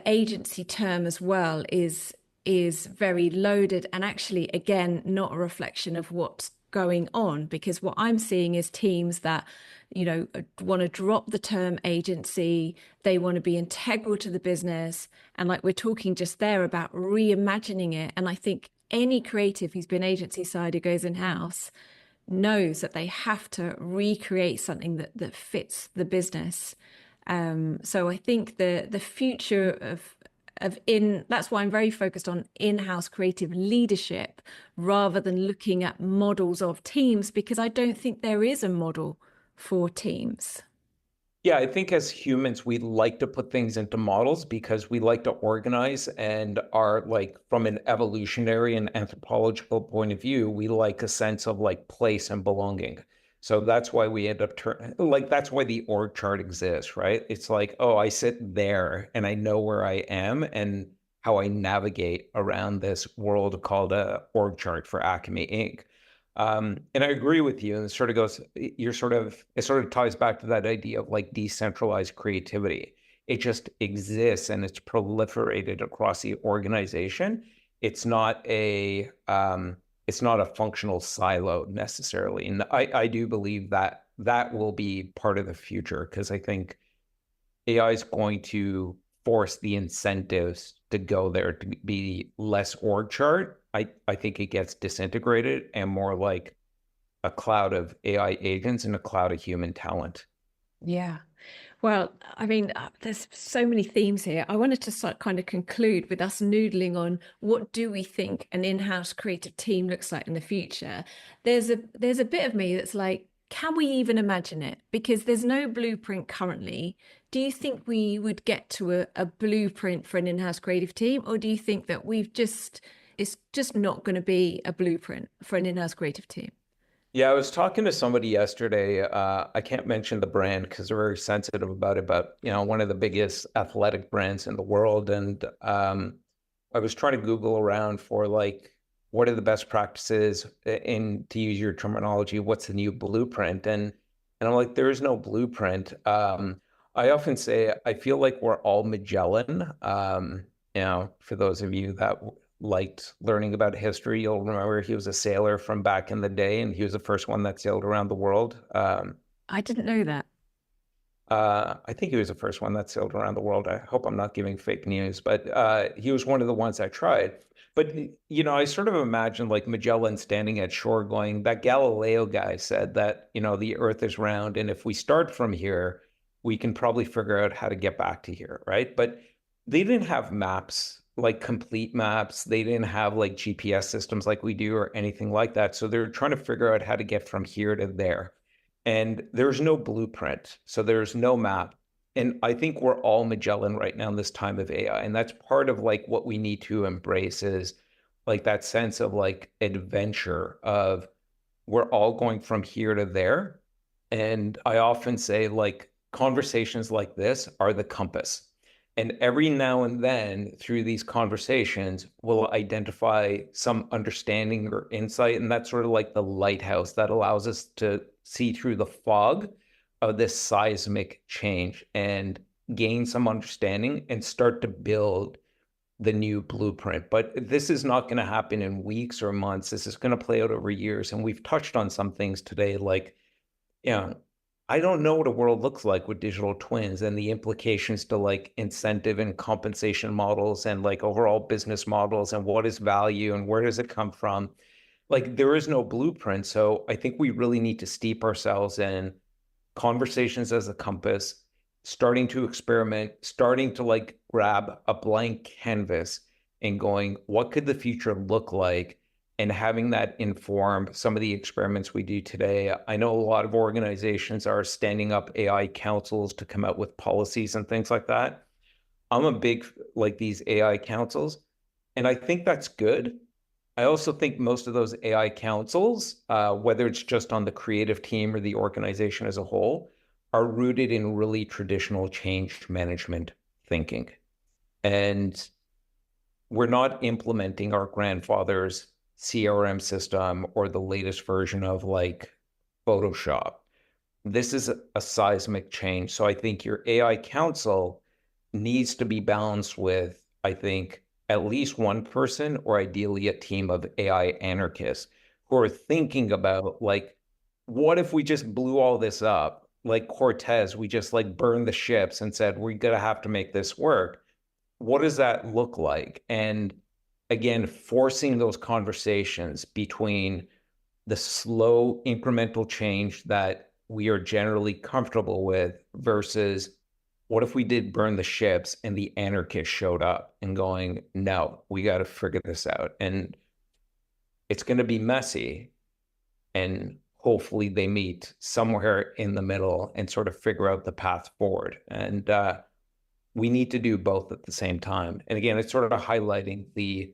S2: agency term as well is very loaded and actually again not a reflection of what's going on, because what I'm seeing is teams that want to drop the term agency. They want to be integral to the business, and like we're talking just there about reimagining it. And I think any creative who's been agency side who goes in-house knows that they have to recreate something that fits the business. So I think the future of that's why I'm very focused on in-house creative leadership rather than looking at models of teams, because I don't think there is a model for teams.
S1: Yeah, I think as humans, we like to put things into models because we like to organize and are like, from an evolutionary and anthropological point of view, we like a sense of like place and belonging. So that's why we end up that's why the org chart exists, right? It's like, oh, I sit there and I know where I am and how I navigate around this world called a org chart for Acme Inc. And I agree with you. And it sort of goes, it sort of ties back to that idea of like decentralized creativity. It just exists and it's proliferated across the organization. It's not it's not a functional silo necessarily. And I do believe that that will be part of the future, because I think AI is going to force the incentives to go there to be less org chart. I think it gets disintegrated and more like a cloud of AI agents and a cloud of human talent.
S2: Yeah. Well, I mean, there's so many themes here. I wanted to kind of conclude with us noodling on what do we think an in-house creative team looks like in the future. There's a bit of me that's like, can we even imagine it? Because there's no blueprint currently. Do you think we would get to a blueprint for an in-house creative team, or do you think that it's just not going to be a blueprint for an in-house creative team?
S1: Yeah, I was talking to somebody yesterday. I can't mention the brand because they're very sensitive about it, but one of the biggest athletic brands in the world. And I was trying to Google around for like, what are the best practices in, to use your terminology, what's the new blueprint? And I'm like, there is no blueprint. I often say I feel like we're all Magellan. For those of you that liked learning about history, you'll remember he was a sailor from back in the day, and he was the first one that sailed around the world.
S2: I didn't know that.
S1: I think he was the first one that sailed around the world. I hope I'm not giving fake news, but he was one of the ones that tried. But, I sort of imagine like Magellan standing at shore going, that Galileo guy said that, the earth is round. And if we start from here, we can probably figure out how to get back to here, right? But they didn't have maps, like complete maps. They didn't have like GPS systems like we do or anything like that. So they're trying to figure out how to get from here to there. And there's no blueprint. So there's no map. And I think we're all Magellan right now in this time of AI. And that's part of like what we need to embrace is like that sense of like adventure of we're all going from here to there. And I often say like conversations like this are the compass. And every now and then through these conversations, we'll identify some understanding or insight. And that's sort of like the lighthouse that allows us to see through the fog
S3: of this seismic change and gain some understanding and start to build the new blueprint. But this is not going to happen in weeks or months. This is going to play out over years. And we've touched on some things today, like, I don't know what a world looks like with digital twins and the implications to like incentive and compensation models and like overall business models and what is value and where does it come from. Like there is no blueprint. So I think we really need to steep ourselves in conversations as a compass, starting to experiment, starting to like grab a blank canvas and going, what could the future look like? And having that inform some of the experiments we do today. I know a lot of organizations are standing up AI councils to come out with policies and things like that. I'm a big, like these AI councils, and I think that's good. I also think most of those AI councils, whether it's just on the creative team or the organization as a whole, are rooted in really traditional change management thinking. And we're not implementing our grandfather's CRM system or the latest version of like Photoshop. This is a seismic change. So I think your AI council needs to be balanced with, I think, at least one person or ideally a team of AI anarchists who are thinking about like, what if we just blew all this up? Like Cortez, we just like burned the ships and said, we're going to have to make this work. What does that look like? And again, forcing those conversations between the slow incremental change that we are generally comfortable with versus what if we did burn the ships and the anarchists showed up and going, no, we got to figure this out. And it's going to be messy. And hopefully they meet somewhere in the middle and sort of figure out the path forward. And we need to do both at the same time. And again, it's sort of highlighting the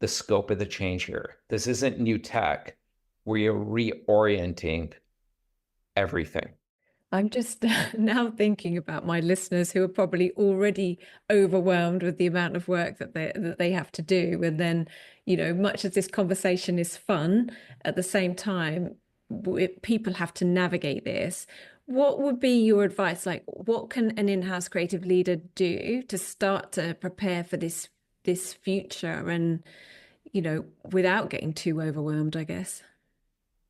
S3: scope of the change here. This isn't new tech. We are reorienting everything.
S2: I'm just now thinking about my listeners who are probably already overwhelmed with the amount of work that they have to do. And then, much as this conversation is fun, at the same time, people have to navigate this. What would be your advice? Like, what can an in-house creative leader do to start to prepare for this future and, without getting too overwhelmed, I guess?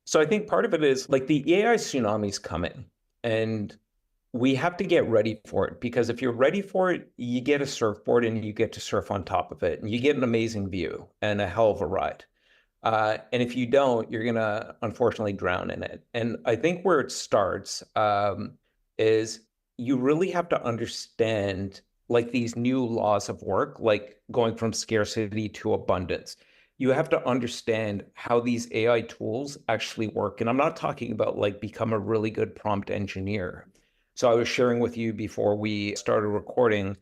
S3: So I think part of it is like the AI tsunami's coming. And we have to get ready for it, because if you're ready for it, you get a surfboard and you get to surf on top of it and you get an amazing view and a hell of a ride. And if you don't, you're going to unfortunately drown in it. And I think where it starts is you really have to understand like these new laws of work, like going from scarcity to abundance. You have to understand how these AI tools actually work. And I'm not talking about like become a really good prompt engineer. So I was sharing with you before we started recording,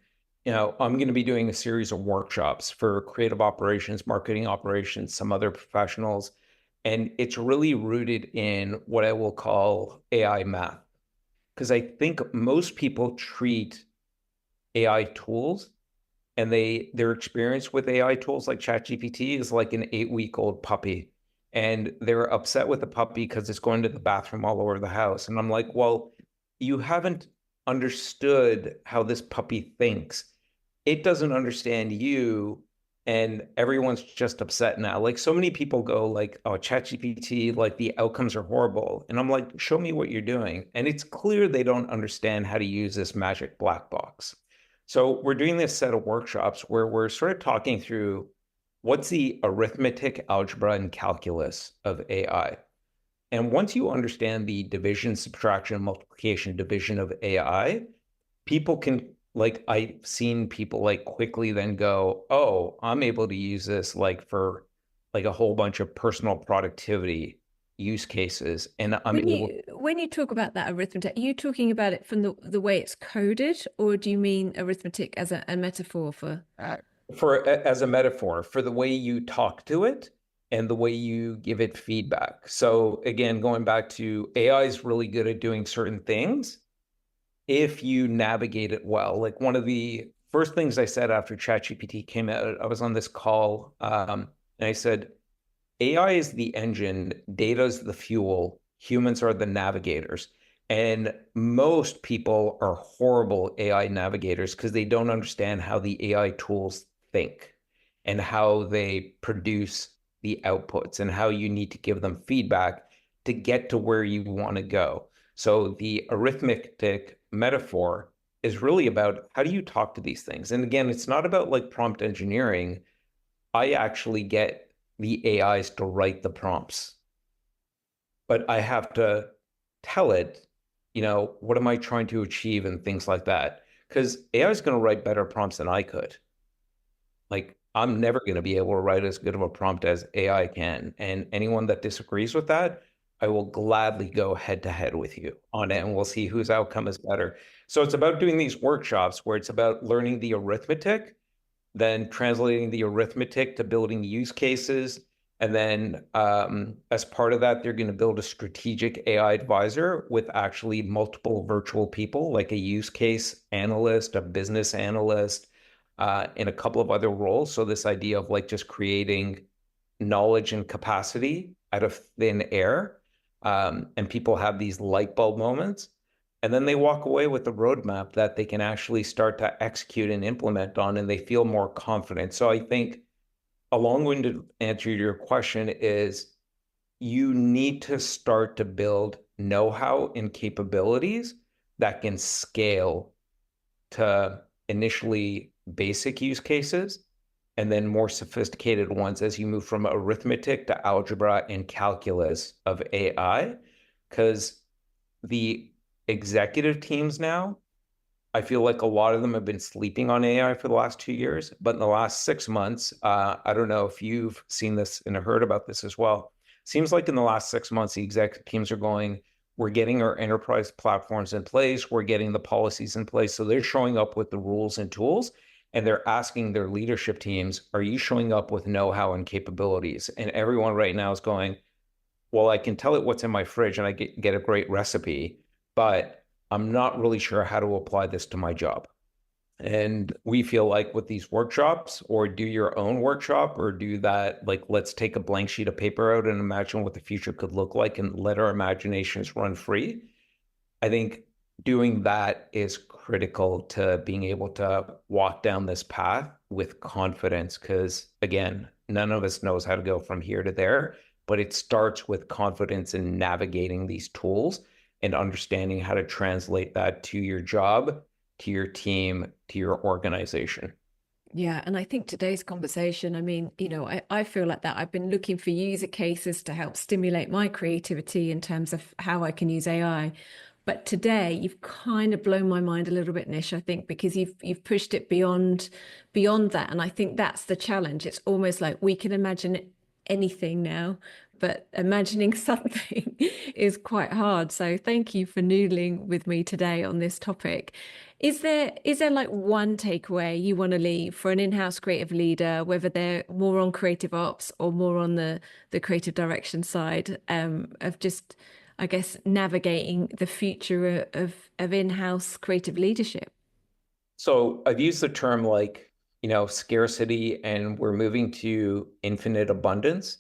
S3: I'm going to be doing a series of workshops for creative operations, marketing operations, some other professionals. And it's really rooted in what I will call AI math. Because I think most people treat AI tools and their experience with AI tools like ChatGPT is like an 8-week-old puppy. And they're upset with the puppy because it's going to the bathroom all over the house. And I'm like, well, you haven't understood how this puppy thinks. It doesn't understand you, and everyone's just upset now. Like so many people go like, oh, ChatGPT, like the outcomes are horrible. And I'm like, show me what you're doing. And it's clear they don't understand how to use this magic black box. So we're doing this set of workshops where we're sort of talking through what's the arithmetic, algebra, and calculus of AI. And once you understand the division, subtraction, multiplication, division of AI, people can, like, I've seen people like quickly then go, oh, I'm able to use this like for like a whole bunch of personal productivity use cases. And
S2: when you talk about that arithmetic, are you talking about it from the way it's coded, or do you mean arithmetic as a metaphor for
S3: as a metaphor for the way you talk to it and the way you give it feedback? So again, going back to AI is really good at doing certain things if you navigate it well. Like one of the first things I said after ChatGPT came out, I was on this call and I said, AI is the engine, data is the fuel, humans are the navigators. And most people are horrible AI navigators because they don't understand how the AI tools think and how they produce the outputs and how you need to give them feedback to get to where you want to go. So the arithmetic metaphor is really about how do you talk to these things? And again, it's not about like prompt engineering. I actually get the AIs to write the prompts, but I have to tell it, what am I trying to achieve and things like that. Because AI is going to write better prompts than I could. Like, I'm never going to be able to write as good of a prompt as AI can. And anyone that disagrees with that, I will gladly go head to head with you on it, and we'll see whose outcome is better. So it's about doing these workshops where it's about learning the arithmetic, then translating the arithmetic to building use cases. And then as part of that, they're going to build a strategic AI advisor with actually multiple virtual people, like a use case analyst, a business analyst, and a couple of other roles. So this idea of like just creating knowledge and capacity out of thin air. And people have these light bulb moments. And then they walk away with a roadmap that they can actually start to execute and implement on, and they feel more confident. So I think a long-winded answer to your question is you need to start to build know-how and capabilities that can scale to initially basic use cases and then more sophisticated ones as you move from arithmetic to algebra and calculus of AI. Because the executive teams now, I feel like a lot of them have been sleeping on AI for the last 2 years, but in the last 6 months, I don't know if you've seen this and heard about this as well. Seems like in the last 6 months, the executive teams are going, we're getting our enterprise platforms in place, we're getting the policies in place. So they're showing up with the rules and tools, and they're asking their leadership teams, are you showing up with know-how and capabilities? And everyone right now is going, well, I can tell it what's in my fridge and I get a great recipe, but I'm not really sure how to apply this to my job. And we feel like with these workshops, or do your own workshop, or do that, like, let's take a blank sheet of paper out and imagine what the future could look like and let our imaginations run free. I think doing that is critical to being able to walk down this path with confidence. Because again, none of us knows how to go from here to there, but it starts with confidence in navigating these tools and understanding how to translate that to your job, to your team, to your organization.
S2: Yeah, and I think today's conversation, I mean, I feel like that. I've been looking for user cases to help stimulate my creativity in terms of how I can use AI. But today you've kind of blown my mind a little bit, Nish, I think, because you've pushed it beyond that. And I think that's the challenge. It's almost like we can imagine anything now, but imagining something is quite hard. So thank you for noodling with me today on this topic. Is there like one takeaway you want to leave for an in-house creative leader, whether they're more on creative ops or more on the creative direction side, of just, I guess, navigating the future of in-house creative leadership?
S3: So I've used the term like, scarcity, and we're moving to infinite abundance.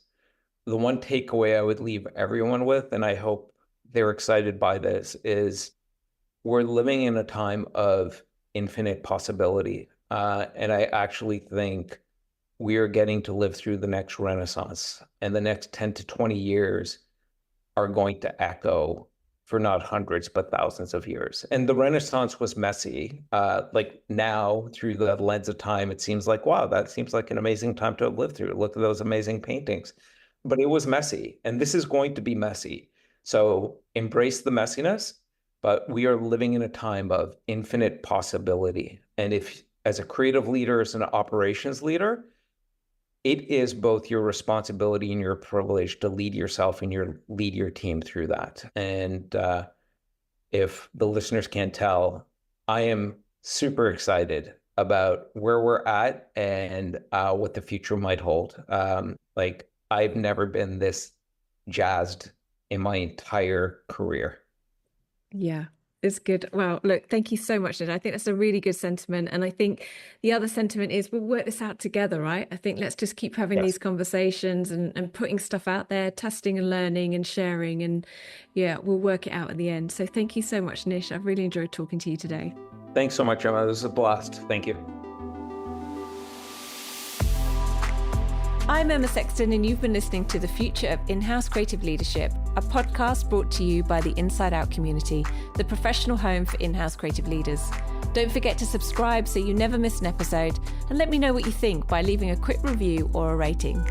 S3: The one takeaway I would leave everyone with, and I hope they're excited by this, is we're living in a time of infinite possibility. And I actually think we are getting to live through the next renaissance, and the next 10 to 20 years are going to echo for not hundreds, but thousands of years. And the Renaissance was messy. Like now, through the lens of time, it seems like, wow, that seems like an amazing time to have lived through. Look at those amazing paintings. But it was messy, and this is going to be messy. So embrace the messiness, but we are living in a time of infinite possibility. And if, as a creative leader, as an operations leader, it is both your responsibility and your privilege to lead yourself and lead your team through that. And if the listeners can't tell, I am super excited about where we're at and what the future might hold. Like, I've never been this jazzed in my entire career.
S2: Yeah, It's good. Well, look, thank you so much, Nid. I think that's a really good sentiment. And I think the other sentiment is we'll work this out together, right? I think let's just keep having
S3: Yes.
S2: these conversations and putting stuff out there, testing and learning and sharing. And yeah, we'll work it out at the end. So thank you so much, Nish. I've really enjoyed talking to you today.
S3: Thanks so much, Emma. This was a blast. Thank you.
S2: I'm Emma Sexton, and you've been listening to The Future of In-House Creative Leadership, a podcast brought to you by the Inside Out community, the professional home for in-house creative leaders. Don't forget to subscribe so you never miss an episode, and let me know what you think by leaving a quick review or a rating.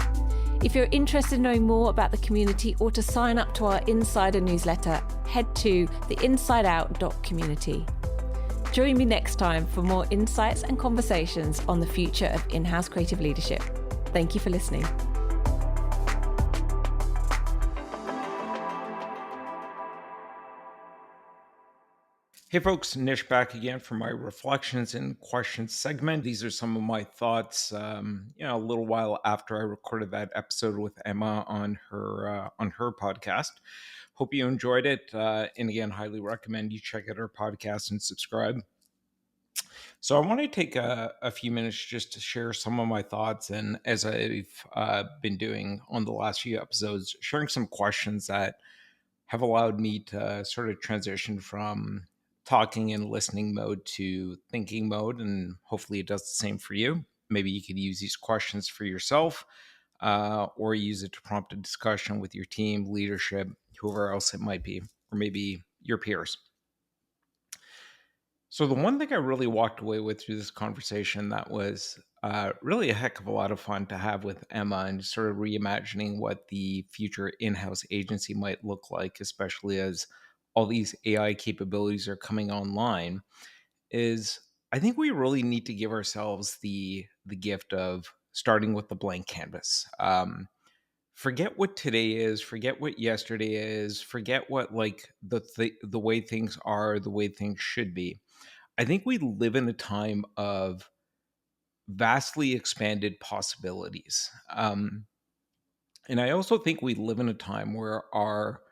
S2: If you're interested in knowing more about the community or to sign up to our Insider newsletter, head to theinsideout.community. Join me next time for more insights and conversations on the future of in-house creative leadership. Thank you for listening.
S1: Hey folks, Nish back again for my reflections and questions segment. These are some of my thoughts, a little while after I recorded that episode with Emma on her podcast. Hope you enjoyed it, and again, highly recommend you check out her podcast and subscribe. So I want to take a few minutes just to share some of my thoughts, and as I've been doing on the last few episodes, sharing some questions that have allowed me to sort of transition from talking and listening mode to thinking mode, and hopefully it does the same for you. Maybe you could use these questions for yourself, or use it to prompt a discussion with your team, leadership, whoever else it might be, or maybe your peers. So the one thing I really walked away with through this conversation that was really a heck of a lot of fun to have with Emma, and sort of reimagining what the future in-house agency might look like, especially as all these AI capabilities are coming online, is I think we really need to give ourselves the gift of starting with the blank canvas. Forget what today is, forget what yesterday is, forget what like the way things are, the way things should be. I think we live in a time of vastly expanded possibilities. And I also think we live in a time where our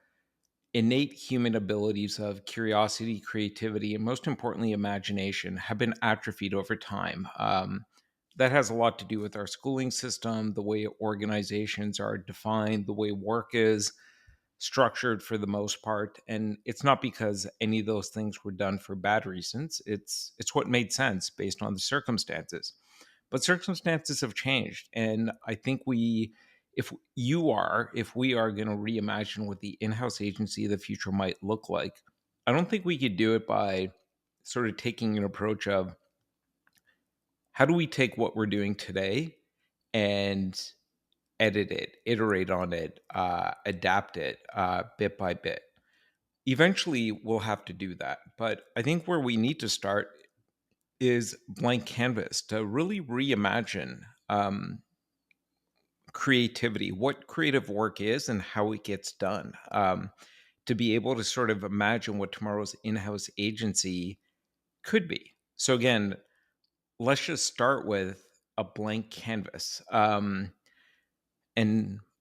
S1: innate human abilities of curiosity, creativity, and most importantly, imagination have been atrophied over time. That has a lot to do with our schooling system, the way organizations are defined, the way work is structured for the most part. And it's not because any of those things were done for bad reasons. It's what made sense based on the circumstances. But circumstances have changed, and I think if we are going to reimagine what the in-house agency of the future might look like, I don't think we could do it by sort of taking an approach of how do we take what we're doing today and edit it, iterate on it, adapt it bit by bit. Eventually, we'll have to do that. But I think where we need to start is blank canvas to really reimagine creativity, what creative work is and how it gets done, to be able to sort of imagine what tomorrow's in-house agency could be. So again, let's just start with a blank canvas. And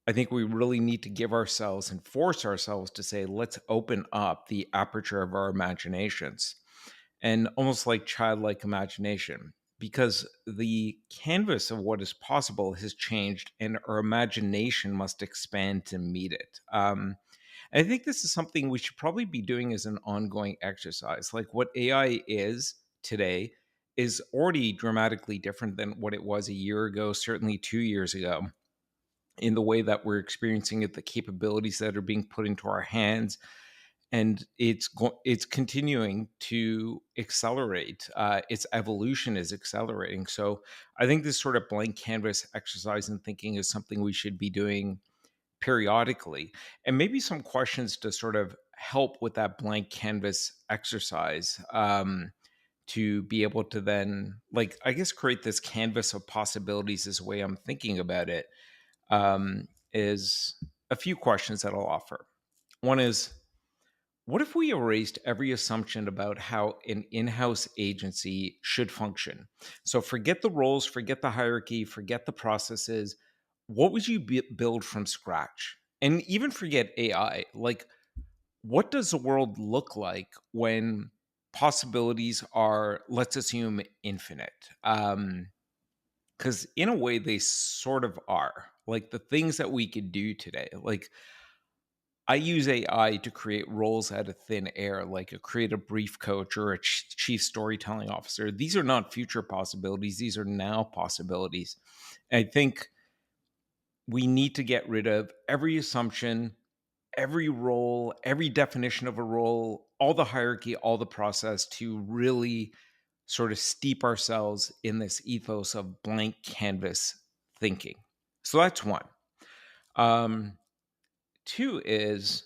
S1: I think we really need to give ourselves and force ourselves to say, let's open up the aperture of our imaginations, and almost like childlike imagination, because the canvas of what is possible has changed and our imagination must expand to meet it. I think this is something we should probably be doing as an ongoing exercise. Like what AI is today is already dramatically different than what it was a year ago, certainly 2 years ago, in the way that we're experiencing it, the capabilities that are being put into our hands, and it's continuing to accelerate. Its evolution is accelerating. So I think this sort of blank canvas exercise and thinking is something we should be doing periodically, and maybe some questions to sort of help with that blank canvas exercise, to be able to then, like, I guess, create this canvas of possibilities is the way I'm thinking about it. Is a few questions that I'll offer. One is, what if we erased every assumption about how an in-house agency should function? So forget the roles, forget the hierarchy, forget the processes. What would you build from scratch? And even forget AI. Like, what does the world look like when possibilities are, let's assume, infinite? Because in a way, they sort of are. Like the things that we could do today. Like I use AI to create roles out of thin air, like a creative brief coach or a chief storytelling officer. These are not future possibilities, these are now possibilities. And I think we need to get rid of every assumption, every role, every definition of a role, all the hierarchy, all the process to really sort of steep ourselves in this ethos of blank canvas thinking. So that's one. Um, Two is,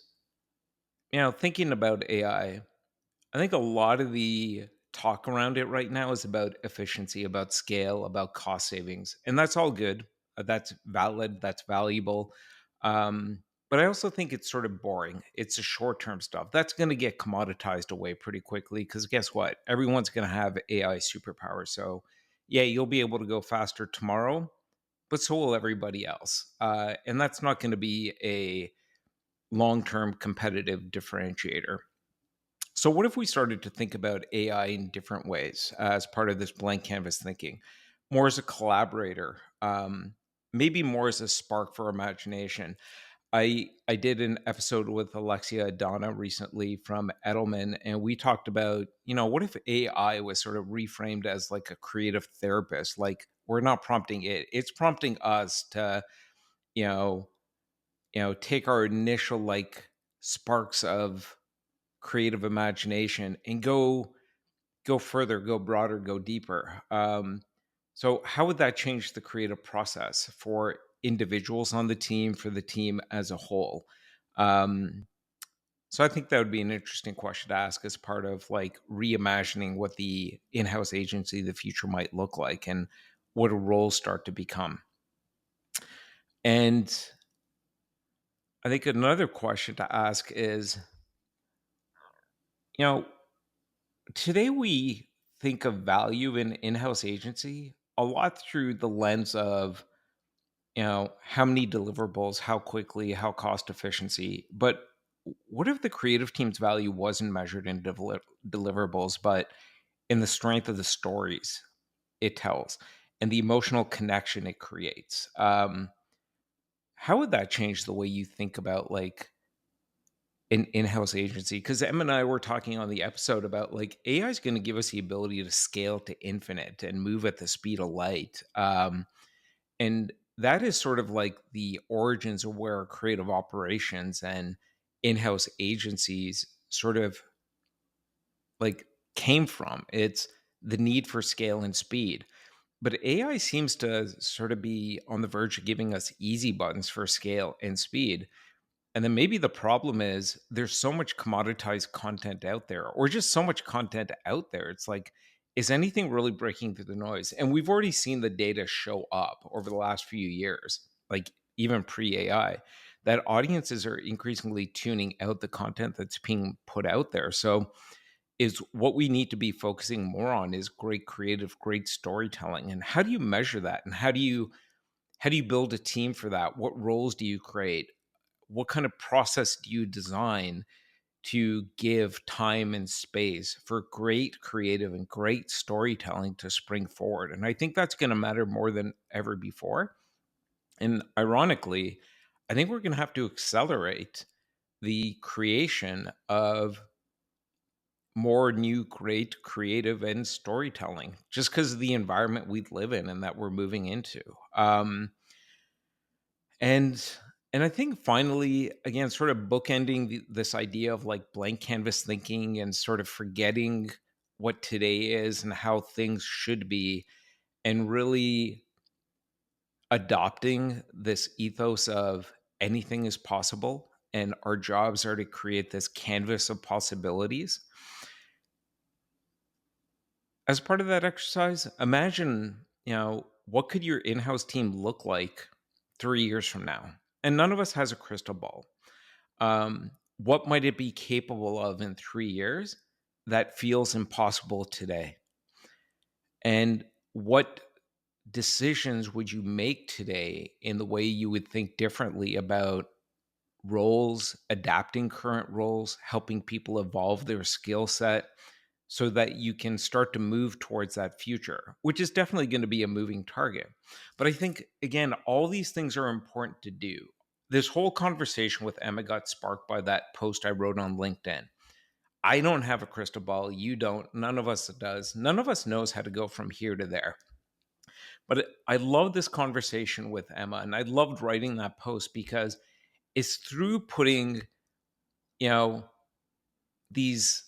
S1: thinking about AI, I think a lot of the talk around it right now is about efficiency, about scale, about cost savings, and that's all good. That's valid. That's valuable. But I also think it's sort of boring. It's a short-term stuff that's going to get commoditized away pretty quickly because guess what? Everyone's going to have AI superpowers. So, yeah, you'll be able to go faster tomorrow, but so will everybody else. And that's not going to be a long-term competitive differentiator. So, what if we started to think about AI in different ways as part of this blank canvas thinking? More as a collaborator, maybe more as a spark for imagination. I did an episode with Alexia Adana recently from Edelman, and we talked about, what if AI was sort of reframed as like a creative therapist? Like we're not prompting it; it's prompting us to, you know, take our initial like sparks of creative imagination and go further, go broader, go deeper. So how would that change the creative process for individuals on the team, for the team as a whole? Um, so I think that would be an interesting question to ask as part of like reimagining what the in-house agency of the future might look like and what a roles start to become. And I think another question to ask is, you know, today we think of value in in-house agency a lot through the lens of, how many deliverables, how quickly, how cost efficiency. But what if the creative team's value wasn't measured in deliverables, but in the strength of the stories it tells and the emotional connection it creates? How would that change the way you think about like an in-house agency? Because Em and I were talking on the episode about like AI is going to give us the ability to scale to infinite and move at the speed of light. And that is sort of like the origins of where creative operations and in-house agencies sort of like came from. It's the need for scale and speed. But AI seems to sort of be on the verge of giving us easy buttons for scale and speed. And then maybe the problem is there's so much commoditized content out there, or just so much content out there. It's like, is anything really breaking through the noise? And we've already seen the data show up over the last few years, like even pre AI, that audiences are increasingly tuning out the content that's being put out there. So, is what we need to be focusing more on is great creative, great storytelling. And how do you measure that? And how do you build a team for that? What roles do you create? What kind of process do you design to give time and space for great creative and great storytelling to spring forward? And I think that's going to matter more than ever before. And ironically, I think we're going to have to accelerate the creation of more new great creative and storytelling just because of the environment we live in and that we're moving into. And and I think finally, again, sort of bookending this idea of like blank canvas thinking and sort of forgetting what today is and how things should be, and really adopting this ethos of anything is possible and our jobs are to create this canvas of possibilities. As part of that exercise, imagine, what could your in-house team look like 3 years from now? And none of us has a crystal ball. What might it be capable of in 3 years that feels impossible today? And what decisions would you make today in the way you would think differently about roles, adapting current roles, helping people evolve their skill set so that you can start to move towards that future, which is definitely going to be a moving target. But I think, again, all these things are important to do. This whole conversation with Emma got sparked by that post I wrote on LinkedIn. I don't have a crystal ball. You don't. None of us does. None of us knows how to go from here to there. But I love this conversation with Emma, and I loved writing that post because it's through putting, you know, these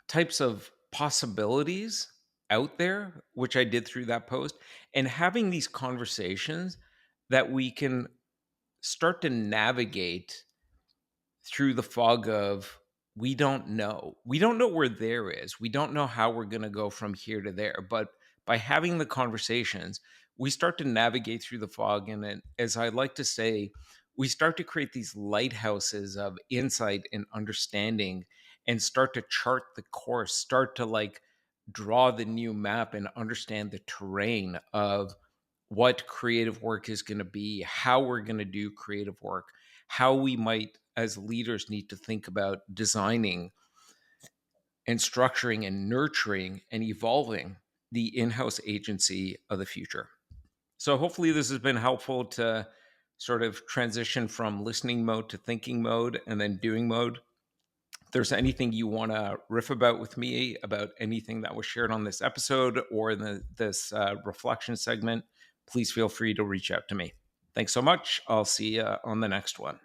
S1: types of possibilities out there, which I did through that post, and having these conversations that we can start to navigate through the fog of we don't know. We don't know where there is. We don't know how we're going to go from here to there. But by having the conversations, we start to navigate through the fog. And then, as I like to say, we start to create these lighthouses of insight and understanding and start to chart the course, start to like draw the new map and understand the terrain of what creative work is going to be, how we're going to do creative work, how we might, as leaders, need to think about designing and structuring and nurturing and evolving the in house agency of the future. So, hopefully, this has been helpful to sort of transition from listening mode to thinking mode and then doing mode. If there's anything you want to riff about with me about anything that was shared on this episode or in this reflection segment, please feel free to reach out to me. Thanks so much. I'll see you on the next one.